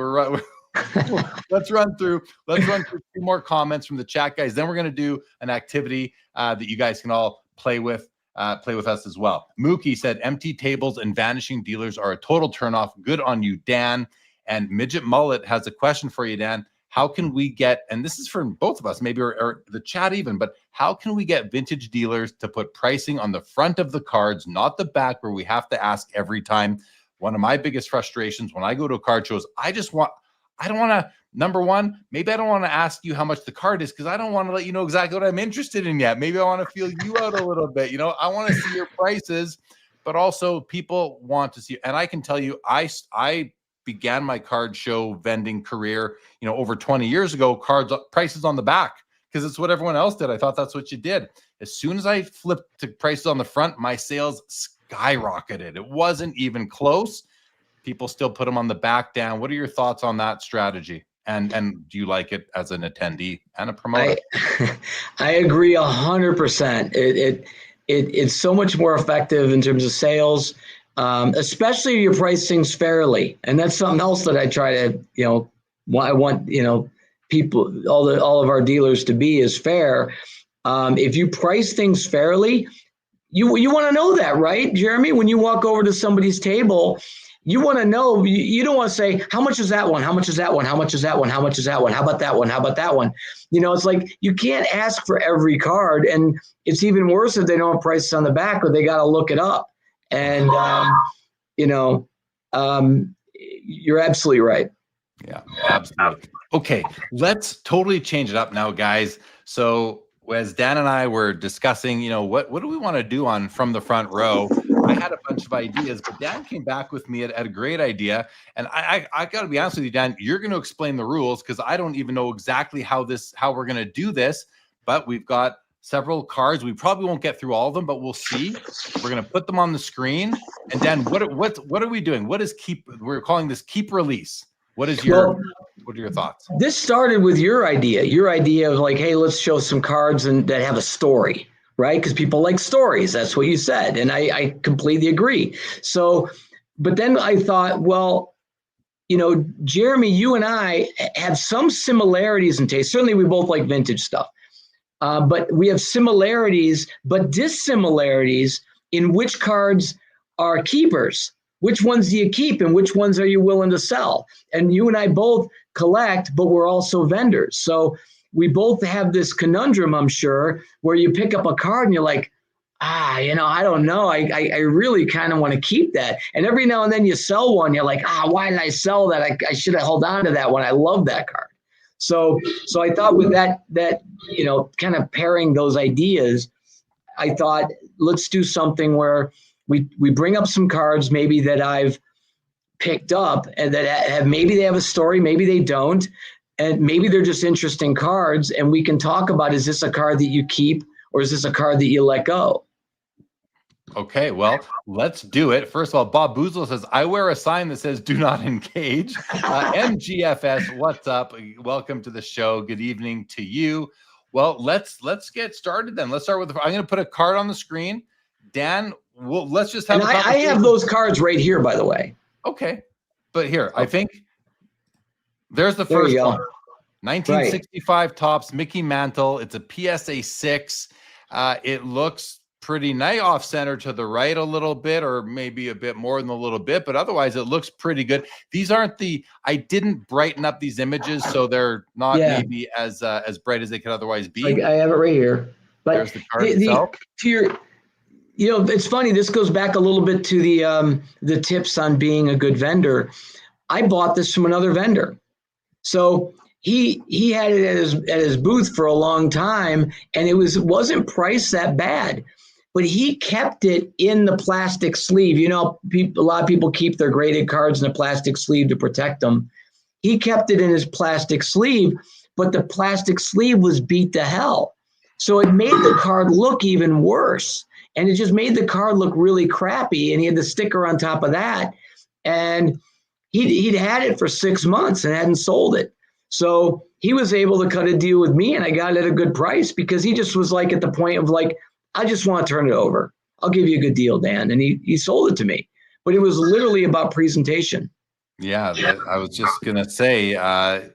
let's run through a few more comments from the chat, guys. Then we're going to do an activity that you guys can all play with us as well. Mookie said, "Empty tables and vanishing dealers are a total turnoff. Good on you, Dan." And Midget Mullet has a question for you, Dan. How can we get, and this is for both of us, maybe, or the chat even, but how can we get vintage dealers to put pricing on the front of the cards, not the back, where we have to ask every time? One of my biggest frustrations when I go to a card show is I don't want to, number one, maybe I don't want to ask you how much the card is, because I don't want to let you know exactly what I'm interested in yet. Maybe I want to feel you out a little bit. I want to see your prices, but also people want to see. And I can tell you, I began my card show vending career, over 20 years ago, prices on the back, because it's what everyone else did. I thought that's what you did. As soon as I flipped to prices on the front, my sales skyrocketed. It wasn't even close. People still put them on the back. Dan, what are your thoughts on that strategy? And do you like it as an attendee and a promoter? I agree 100%. It's so much more effective in terms of sales, especially if you price things fairly. And that's something else that I try to, I want, people, all of our dealers to be is fair. If you price things fairly, you want to know that, right, Jeremy? When you walk over to somebody's table, you want to know, you don't want to say, how much is that one? How much is that one? How much is that one? How much is that one? How about that one? How about that one? It's like, you can't ask for every card. And it's even worse if they don't have prices on the back, or they got to look it up. And, you're absolutely right. Yeah, absolutely. Okay, let's totally change it up now, guys. So as Dan and I were discussing, what do we want to do on From the Front Row? I had a bunch of ideas, but Dan came back with me at a great idea. And I got to be honest with you, Dan, you're going to explain the rules, because I don't even know exactly how we're going to do this. But we've got several cards. We probably won't get through all of them, but we'll see. We're going to put them on the screen. And Dan, what are we doing? We're calling this keep release. What are your thoughts? This started with your idea of like, hey, let's show some cards that have a story, right? Because people like stories. That's what you said. And I completely agree. So, but then I thought, well, Jeremy, you and I have some similarities in taste. Certainly we both like vintage stuff. But we have similarities, but dissimilarities in which cards are keepers. Which ones do you keep and which ones are you willing to sell? And you and I both collect, but we're also vendors. So we both have this conundrum, I'm sure, where you pick up a card and you're like, I don't know. I really kind of want to keep that. And every now and then you sell one, you're like, why did I sell that? I should have held on to that one. I love that card. So I thought with that, kind of pairing those ideas, I thought, let's do something where we bring up some cards maybe that I've picked up and that maybe they have a story, maybe they don't, and maybe they're just interesting cards, and we can talk about, is this a card that you keep or is this a card that you let go? Okay, well, let's do it. First of all, Bob Boozle says, I wear a sign that says do not engage. MGFS, what's up? Welcome to the show. Good evening to you. Well, let's get started then. Let's start with I'm going to put a card on the screen. Dan, let's just have a conversation. I have those cards right here, by the way. Okay. But here, I think there's the first one. 1965 Topps, Mickey Mantle. It's a PSA 6. It looks pretty nice, off center to the right a little bit, or maybe a bit more than a little bit, but otherwise it looks pretty good. These aren't I didn't brighten up these images, so they're not maybe as bright as they could otherwise be. I have it right here. But there's the card itself. It's funny. This goes back a little bit to the tips on being a good vendor. I bought this from another vendor. So he had it at his booth for a long time, and it wasn't priced that bad. But he kept it in the plastic sleeve. A lot of people keep their graded cards in a plastic sleeve to protect them. He kept it in his plastic sleeve, but the plastic sleeve was beat to hell. So it made the card look even worse. And it just made the card look really crappy. And he had the sticker on top of that. And he'd had it for 6 months and hadn't sold it. So he was able to cut a deal with me, and I got it at a good price, because he just was like at the point of like, I just want to turn it over. I'll give you a good deal, Dan. And he sold it to me. But it was literally about presentation. Yeah, I was just going to say, I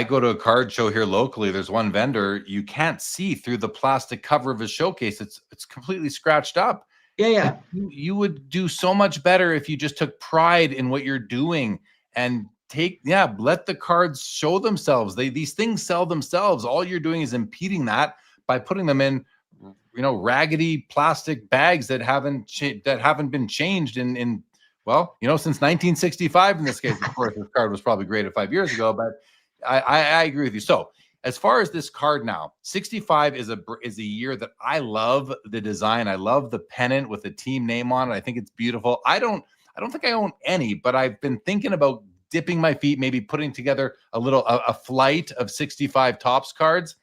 go to a card show here locally. There's one vendor, you can't see through the plastic cover of his showcase. It's completely scratched up. Yeah. You would do so much better if you just took pride in what you're doing and let the cards show themselves. These things sell themselves. All you're doing is impeding that by putting them in, raggedy plastic bags that haven't been changed in since 1965. In this case, of course, this card was probably graded 5 years ago, but I agree with you. So as far as this card now, 65 is a year that I love the design. I love the pennant with the team name on it. I think it's beautiful. I don't think I own any, but I've been thinking about dipping my feet, maybe putting together a flight of 65 Topps cards.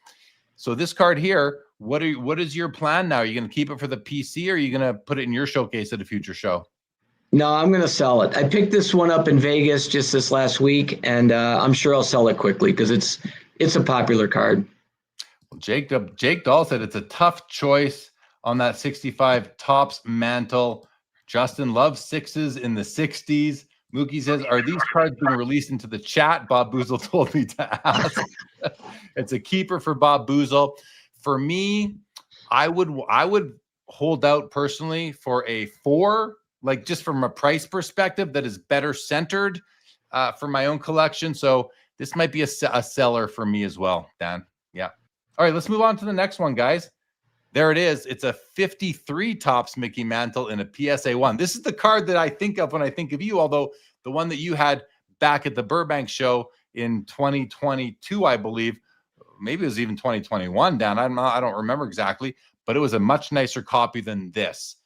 So this card here, what is your plan now? Are you going to keep it for the PC, or are you going to put it in your showcase at a future show? No, I'm going to sell it. I picked this one up in Vegas just this last week, and I'm sure I'll sell it quickly because it's a popular card. Well, Jake Dahl said it's a tough choice on that 65 Topps Mantle. Justin loves sixes in the 60s. Mookie says, are these cards being released into the chat? Bob Boozle told me to ask. It's a keeper for Bob Boozle. For me, I would hold out personally for a 4 like just from a price perspective, that is better centered for my own collection. So this might be a seller for me as well, Dan. Yeah. All right, let's move on to the next one, guys. There it is. It's a 53 Topps Mickey Mantle in a PSA 1. This is the card that I think of when I think of you, although the one that you had back at the Burbank show in 2022, I believe, maybe it was even 2021, Dan. I don't remember exactly, but it was a much nicer copy than this.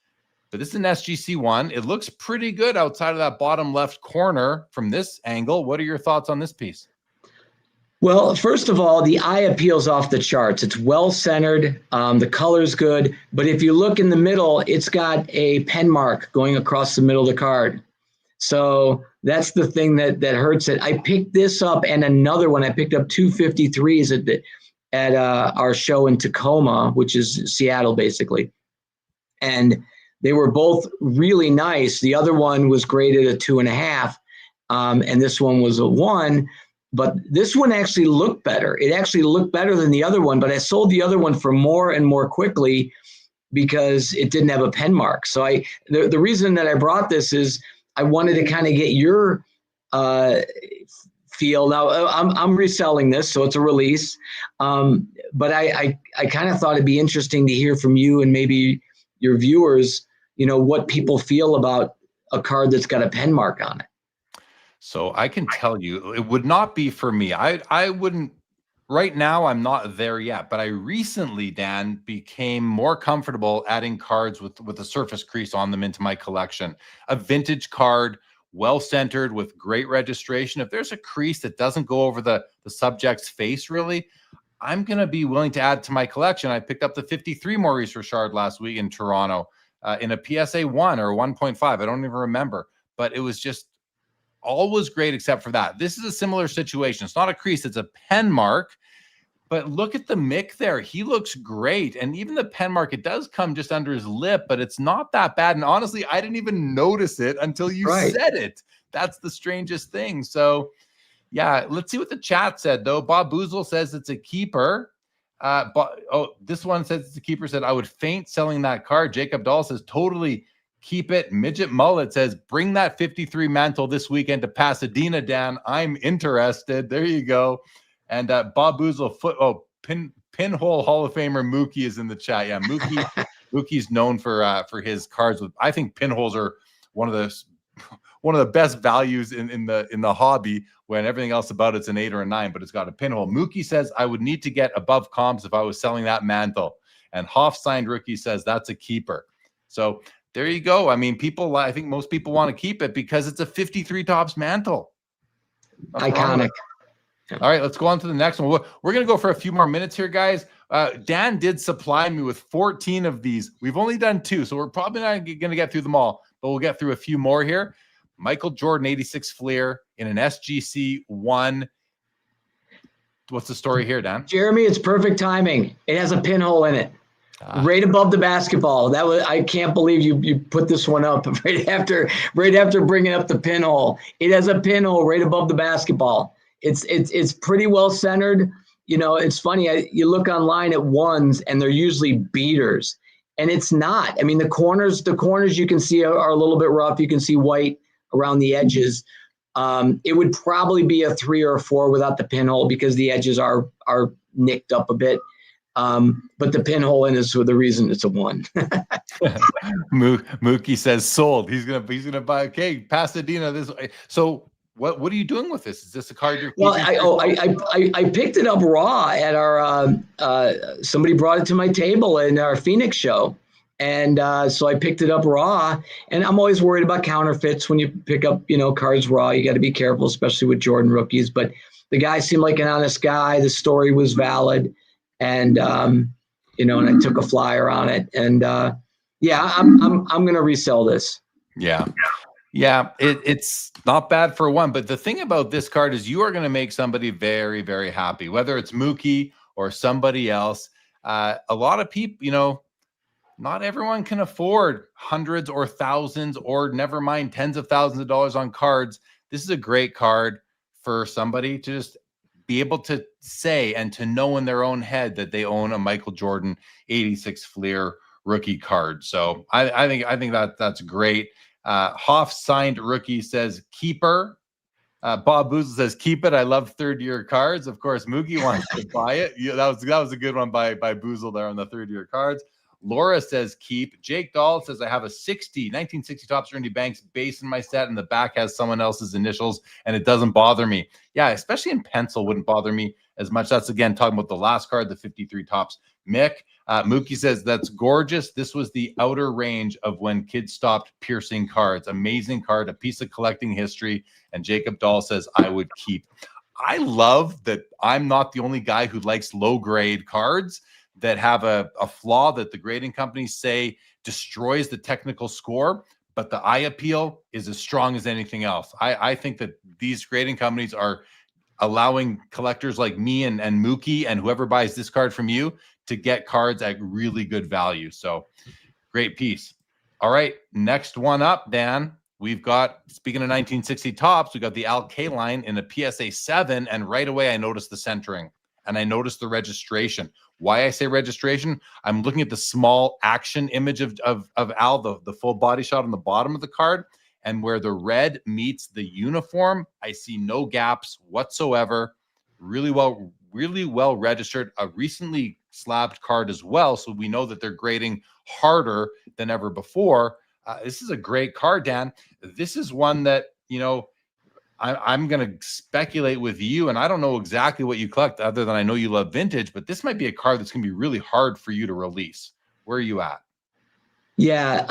But this is an SGC 1. It looks pretty good outside of that bottom left corner from this angle. What are your thoughts on this piece? Well, first of all, the eye appeals off the charts. It's well centered. The color's good. But if you look in the middle, it's got a pen mark going across the middle of the card. So that's the thing that hurts it. I picked this up and another one. I picked up 253s at our show in Tacoma, which is Seattle, basically. And they were both really nice. The other one was graded a 2.5, and this one was a 1. But this one actually looked better. It actually looked better than the other one, but I sold the other one for more and more quickly because it didn't have a pen mark. So the reason that I brought this is I wanted to kind of get your feel. Now I'm reselling this, so it's a release. But I kind of thought it'd be interesting to hear from you and maybe your viewers, what people feel about a card that's got a pen mark on it. So I can tell you, it would not be for me. I wouldn't, right now, I'm not there yet, but I recently, Dan, became more comfortable adding cards with a surface crease on them into my collection. A vintage card, well-centered with great registration. If there's a crease that doesn't go over the subject's face, really, I'm going to be willing to add to my collection. I picked up the 53 Maurice Richard last week in Toronto in a PSA 1 or 1.5. I don't even remember, but it was just all was great except for that. This is a similar situation. It's not a crease, it's a pen mark. But look at the Mick there. He looks great. And even the pen mark, it does come just under his lip, but it's not that bad. And honestly, I didn't even notice it until you said it. That's the strangest thing. So yeah, let's see what the chat said, though. Bob Boozle says it's a keeper. This one says it's a keeper. Said, I would faint selling that card. Jacob Dahl says, totally keep it. Midget Mullet says, bring that 53 Mantle this weekend to Pasadena, Dan. I'm interested. There you go. And Bob Boozle, Pinhole Hall of Famer Mookie is in the chat. Yeah, Mookie's known for his cards. I think pinholes are one of the best values in the hobby, when everything else about it's an 8 or a 9, but it's got a pinhole. Mookie says, I would need to get above comps if I was selling that Mantle. And Hoff Signed Rookie says that's a keeper. So there you go. I mean, I think most people want to keep it because it's a 53 Topps Mantle. Iconic. All right, let's go on to the next one. We're going to go for a few more minutes here, guys. Dan did supply me with 14 of these. We've only done 2, so we're probably not going to get through them all, but we'll get through a few more here. Michael Jordan 86 Fleer in an SGC 1. What's the story here, Dan? Jeremy, it's perfect timing. It has a pinhole in it. Right above the basketball. I can't believe you put this one up right after bringing up the pinhole. It has a pinhole right above the basketball. It's pretty well centered. It's funny. You look online at ones and they're usually beaters, and it's not. I mean, the corners you can see are a little bit rough. You can see white around the edges. It would probably be a 3 or a 4 without the pinhole because the edges are nicked up a bit. But the pinhole in is for the reason it's a 1. Mookie says sold. He's gonna buy. Okay, Pasadena. This. So what are you doing with this? Is this a card you're keeping? Well, I picked it up raw at our somebody brought it to my table in our Phoenix show, and so I picked it up raw. And I'm always worried about counterfeits when you pick up cards raw. You got to be careful, especially with Jordan rookies. But the guy seemed like an honest guy. The story was valid. And and I took a flyer on it, and I'm gonna resell this. Yeah, it's not bad for 1, but the thing about this card is you are going to make somebody very, very happy, whether it's Mookie or somebody else. A lot of people, not everyone can afford hundreds or thousands, or never mind tens of thousands of dollars on cards. This is a great card for somebody to just be able to say and to know in their own head that they own a Michael Jordan 86 Fleer rookie card. So I think that's great. Hoff signed rookie says keeper. Bob Boozle says keep it. I love third-year cards. Of course, Mookie wants to buy it. Yeah, that was a good one by Boozle there on the third-year cards. Laura says keep. Jake Dahl says I have a 1960 Topps Ernie Banks base in my set, and the back has someone else's initials, and it doesn't bother me. Yeah, especially in pencil, wouldn't bother me as much. That's again talking about the last card, the 53 Topps. Mick, Mookie says that's gorgeous. This was the outer range of when kids stopped piercing cards. Amazing card, a piece of collecting history. And Jacob Dahl says I would keep. I love that I'm not the only guy who likes low grade cards that have a flaw that the grading companies say destroys the technical score, but the eye appeal is as strong as anything else. I think that these grading companies are allowing collectors like me and Mookie and whoever buys this card from you to get cards at really good value. So great piece. All right, next one up, Dan. We've got, speaking of 1960 Topps, we got the Al Kaline in a PSA 7, and right away I noticed the centering and I noticed the registration. Why I say registration? I'm looking at the small action image of Al, the full body shot on the bottom of the card, and where the red meets the uniform, I see no gaps whatsoever. Really well registered. A recently slabbed card as well, so we know that they're grading harder than ever before. This is a great card, Dan. This is one that, you know, I'm going to speculate with you, and I don't know exactly what you collect other than I know you love vintage, but this might be a card that's going to be really hard for you to release. Where are you at? Yeah,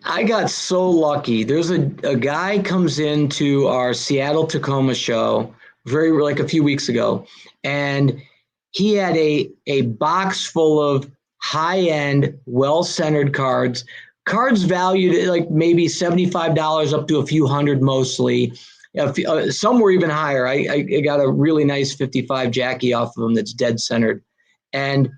I got so lucky. There's a guy comes into our Seattle Tacoma show like a few weeks ago, and he had a box full of high-end, well-centered cards valued at like maybe $75 up to a few hundred mostly. Some were even higher. I got a really nice 55 Jackie off of them that's dead centered. And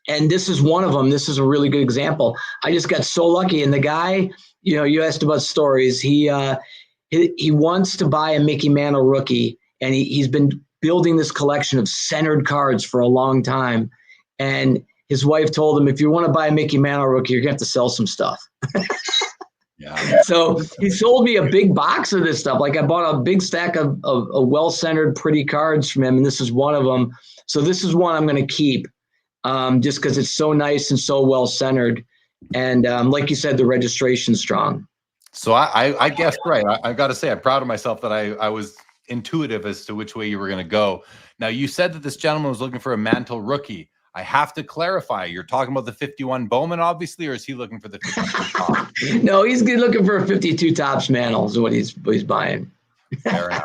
this is one of them. This is a really good example. I just got so lucky. And the guy, you know, you asked about stories. He wants to buy a Mickey Mantle rookie, and he's been building this collection of centered cards for a long time. And his wife told him, if you want to buy a Mickey Mantle rookie, you're going to have to sell some stuff. Yeah. So he sold me a big box of this stuff. Like I bought a big stack of well-centered, pretty cards from him, and this is one of them. So this is one I'm going to keep just because it's so nice and so well-centered. And like you said, the registration's strong. So I guessed right. I've got to say, I'm proud of myself that I was intuitive as to which way you were going to go. Now, you said that this gentleman was looking for a Mantle rookie. I have to clarify. You're talking about the 51 Bowman, obviously, or is he looking for the 52 Topps? No, he's looking for a 52 Topps Mantle is what he's buying. Fair enough.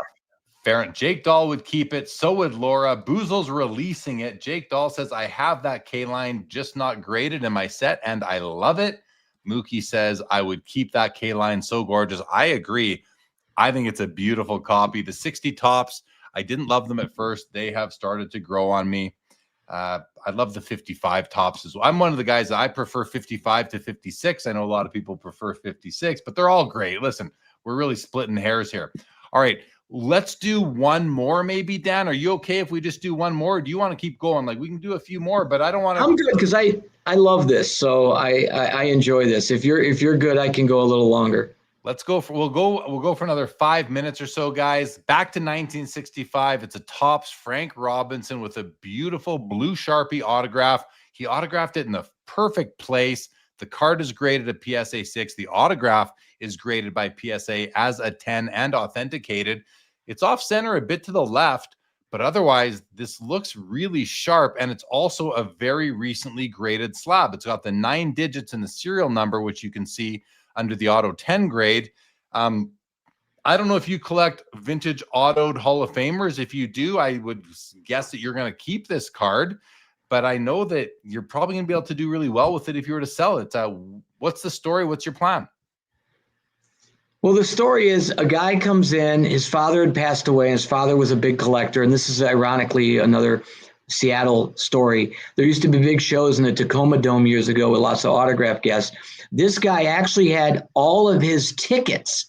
Fair enough. Jake Dahl would keep it. So would Laura. Boozle's releasing it. Jake Dahl says, I have that K-line, just not graded in my set, and I love it. Mookie says, I would keep that K-line. So gorgeous. I agree. I think it's a beautiful copy. The 60 Topps, I didn't love them at first. They have started to grow on me. I love the 55 Topps as well. I'm one of the guys that I prefer 55 to 56. I know a lot of people prefer 56, but they're all great. Listen, we're really splitting hairs here. All right, let's do one more maybe, Dan. Are you okay if we just do one more? Or do you want to keep going? Like, we can do a few more, but I don't want to. I'm good because I love this. So I enjoy this. If you're good, I can go a little longer. Let's go we'll go for another 5 minutes or so, guys. Back to 1965. It's a Topps Frank Robinson with a beautiful blue Sharpie autograph. He autographed it in the perfect place. The card is graded a PSA 6. The autograph is graded by PSA as a 10 and authenticated. It's off center a bit to the left, but otherwise this looks really sharp, and it's also a very recently graded slab. It's got the 9 digits in the serial number, which you can see under the auto 10 grade. I don't know if you collect vintage autoed Hall of Famers. If you do, I would guess that you're going to keep this card, but I know that you're probably going to be able to do really well with it if you were to sell it. What's the story? What's your plan? Well, the story is a guy comes in, his father had passed away, and his father was a big collector. And this is ironically another Seattle story. There used to be big shows in the Tacoma Dome years ago with lots of autograph guests. This guy actually had all of his tickets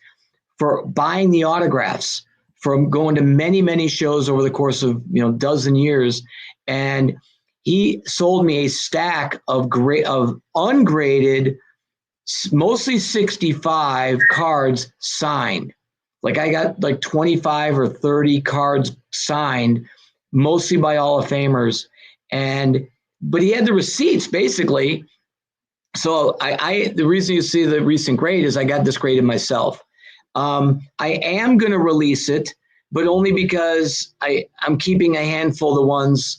for buying the autographs from going to many, many shows over the course of, dozen years. And he sold me a stack of ungraded mostly 65 cards signed. Like I got like 25 or 30 cards signed, mostly by Hall of Famers. But he had the receipts basically. So the reason you see the recent grade is I got this graded myself. I am going to release it, but only because I'm keeping a handful of the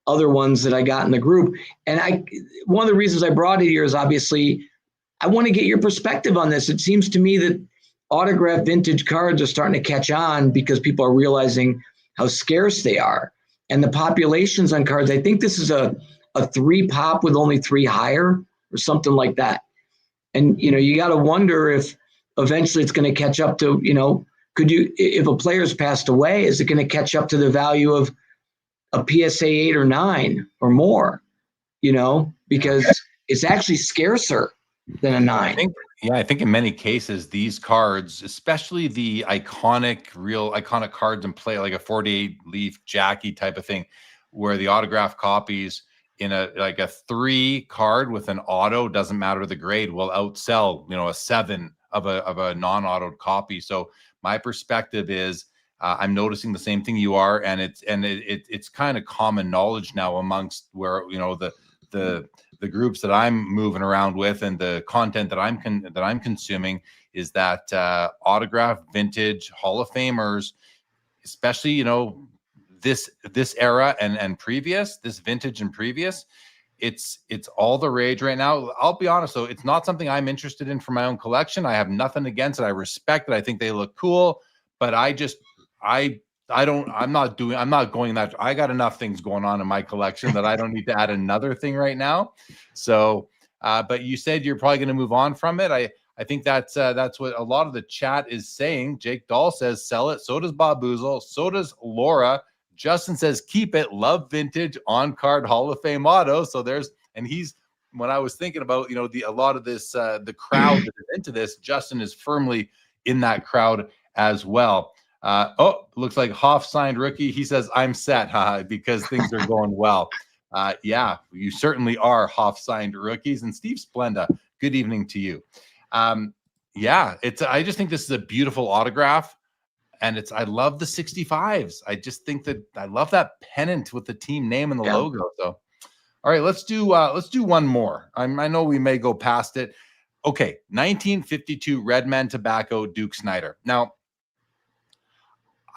other ones that I got in the group. And one of the reasons I brought it here is obviously I want to get your perspective on this. It seems to me that autographed vintage cards are starting to catch on because people are realizing how scarce they are. And the populations on cards, I think this is a 3 pop with only 3 higher or something like that. And, you got to wonder if eventually it's going to catch up to, if a player's passed away, is it going to catch up to the value of a PSA 8 or 9 or more, because it's actually scarcer than a 9. I think in many cases, these cards, especially the real iconic cards in play, like a 48 leaf Jackie type of thing, where the autograph copies in a 3 card with an auto, doesn't matter the grade, will outsell, a 7 of a non-autoed copy. So my perspective is I'm noticing the same thing you are, and it's kind of common knowledge now amongst where the groups that I'm moving around with and the content that I'm consuming is that autograph vintage Hall of Famers, especially this era and previous, this vintage and previous, it's all the rage right now. I'll be honest though, it's not something I'm interested in for my own collection. I have nothing against it. I respect it. I think they look cool, but I'm not going that. I got enough things going on in my collection that I don't need to add another thing right now. So, but you said you're probably going to move on from it. I think that's what a lot of the chat is saying. Jake Dahl says sell it. So does Bob Boozle. So does Laura. Justin says keep it. Love vintage on card Hall of Fame auto. So when I was thinking about a lot of this the crowd that is into this, Justin is firmly in that crowd as well. Looks like Hoff signed rookie. He says I'm set because things are going well. Yeah, you certainly are Hoff signed rookies. And Steve Splenda, good evening to you. Yeah, I just think this is a beautiful autograph. And I love the 65s. I just think that I love that pennant with the team name and the logo. So, all right, let's do one more. I know we may go past it. Okay, 1952 Redman Tobacco Duke Snider. Now,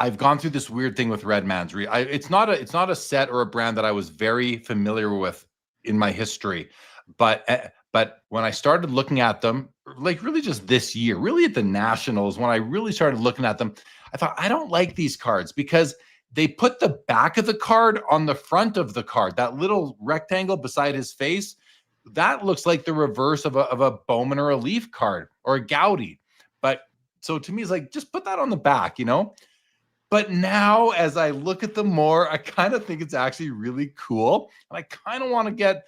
I've gone through this weird thing with Redmans. It's not a set or a brand that I was very familiar with in my history, but when I started looking at them, like really just this year, really at the Nationals, when I really started looking at them, I thought, I don't like these cards because they put the back of the card on the front of the card, that little rectangle beside his face. That looks like the reverse of a Bowman or a Leaf card or a Gowdy. But so to me, it's like, just put that on the back, But now as I look at them more, I kind of think it's actually really cool. And I kind of want to get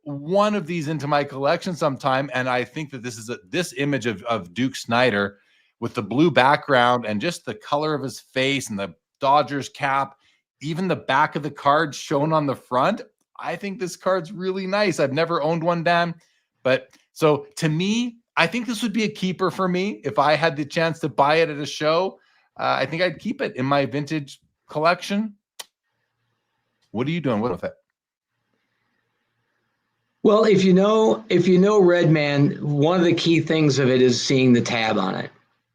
one of these into my collection sometime. And I think that this image of Duke Snider with the blue background and just the color of his face and the Dodgers cap, even the back of the card shown on the front, I think this card's really nice. I've never owned one, Dan. But so to me, I think this would be a keeper for me if I had the chance to buy it at a show. I think I'd keep it in my vintage collection. What are you doing with it? Well, if you know Redman, one of the key things of it is seeing the tab on it.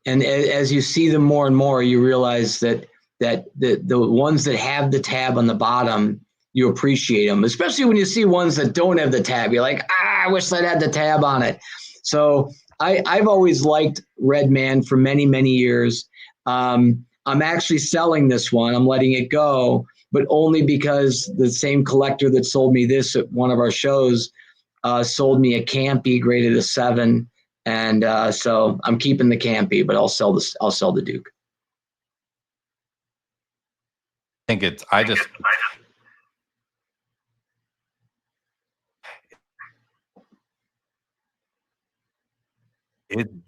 And as you see them more and more, you realize that the ones that have the tab on the bottom, you appreciate them, especially when you see ones that don't have the tab. You're like, I wish that had the tab on it. So I've always liked Redman for many, many years. I'm actually selling this one. I'm letting it go, but only because the same collector that sold me this at one of our shows sold me a Campy graded a 7. And so I'm keeping the Campy, but I'll sell the Duke. I think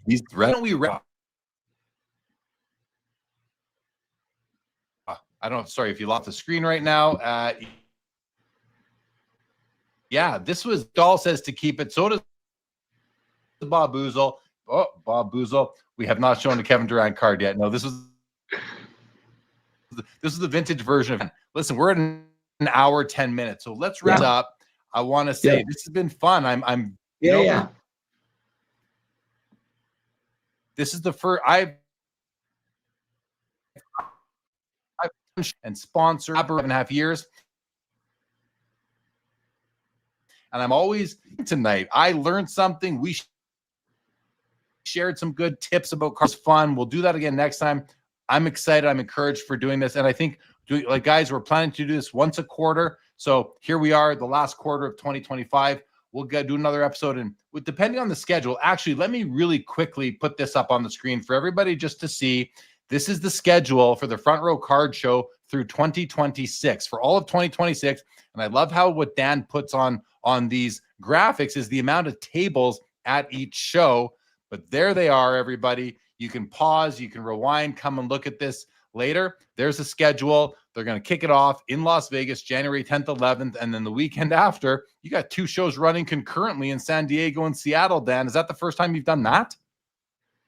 these readily. I don't know. Sorry if you lost the screen right now. Yeah, this was Dahl says to keep it. So does Bob Boozle. Oh, Bob Boozle. We have not shown the Kevin Durant card yet. No, this is the vintage version of it. Listen, we're at an hour, 10 minutes. So let's wrap up. I want to say this has been fun. This is the first I've and sponsored 7.5 years. And I'm always tonight. I learned something. We shared some good tips about cars. Fun. We'll do that again next time. I'm excited. I'm encouraged for doing this. And I think, guys, we're planning to do this once a quarter. So here we are, the last quarter of 2025. We'll do another episode. And depending on the schedule, actually, let me really quickly put this up on the screen for everybody just to see. This is the schedule for the Front Row Card Show through 2026, for all of 2026. And I love how what Dan puts on these graphics is the amount of tables at each show. But there they are, everybody. You can pause, you can rewind, come and look at this later. There's a schedule. They're going to kick it off in Las Vegas, January 10th, 11th. And then the weekend after, you got 2 shows running concurrently in San Diego and Seattle, Dan. Is that the first time you've done that?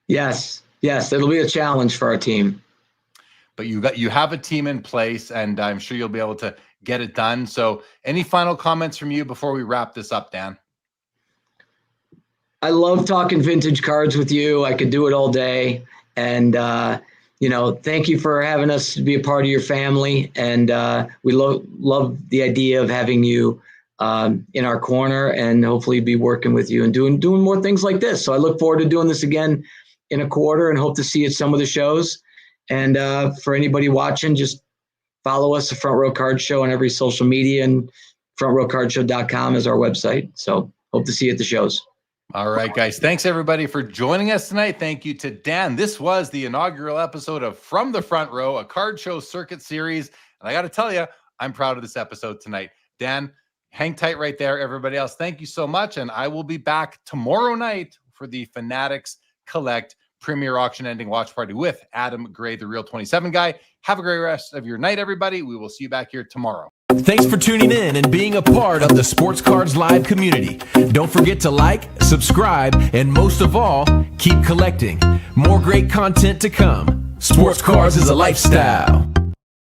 Yes. It'll be a challenge for our team. But you have a team in place, and I'm sure you'll be able to get it done. So any final comments from you before we wrap this up, Dan? I love talking vintage cards with you. I could do it all day. And, thank you for having us be a part of your family. And we love the idea of having you in our corner, and hopefully be working with you and doing more things like this. So I look forward to doing this again in a quarter, and hope to see you at some of the shows. And for anybody watching, just follow us, the Front Row Card Show, on every social media, and frontrowcardshow.com is our website. So hope to see you at the shows. All right, guys. Thanks, everybody, for joining us tonight. Thank you to Dan. This was the inaugural episode of From the Front Row, a card show circuit series. And I got to tell you, I'm proud of this episode tonight. Dan, hang tight right there. Everybody else, thank you so much. And I will be back tomorrow night for the Fanatics Collect Premier Auction Ending Watch Party with Adam Gray, the Real 27 guy. Have a great rest of your night, everybody. We will see you back here tomorrow. Thanks for tuning in and being a part of the Sports Cards Live community. Don't forget to like, subscribe, and most of all, keep collecting. More great content to come. Sports Cards is a lifestyle.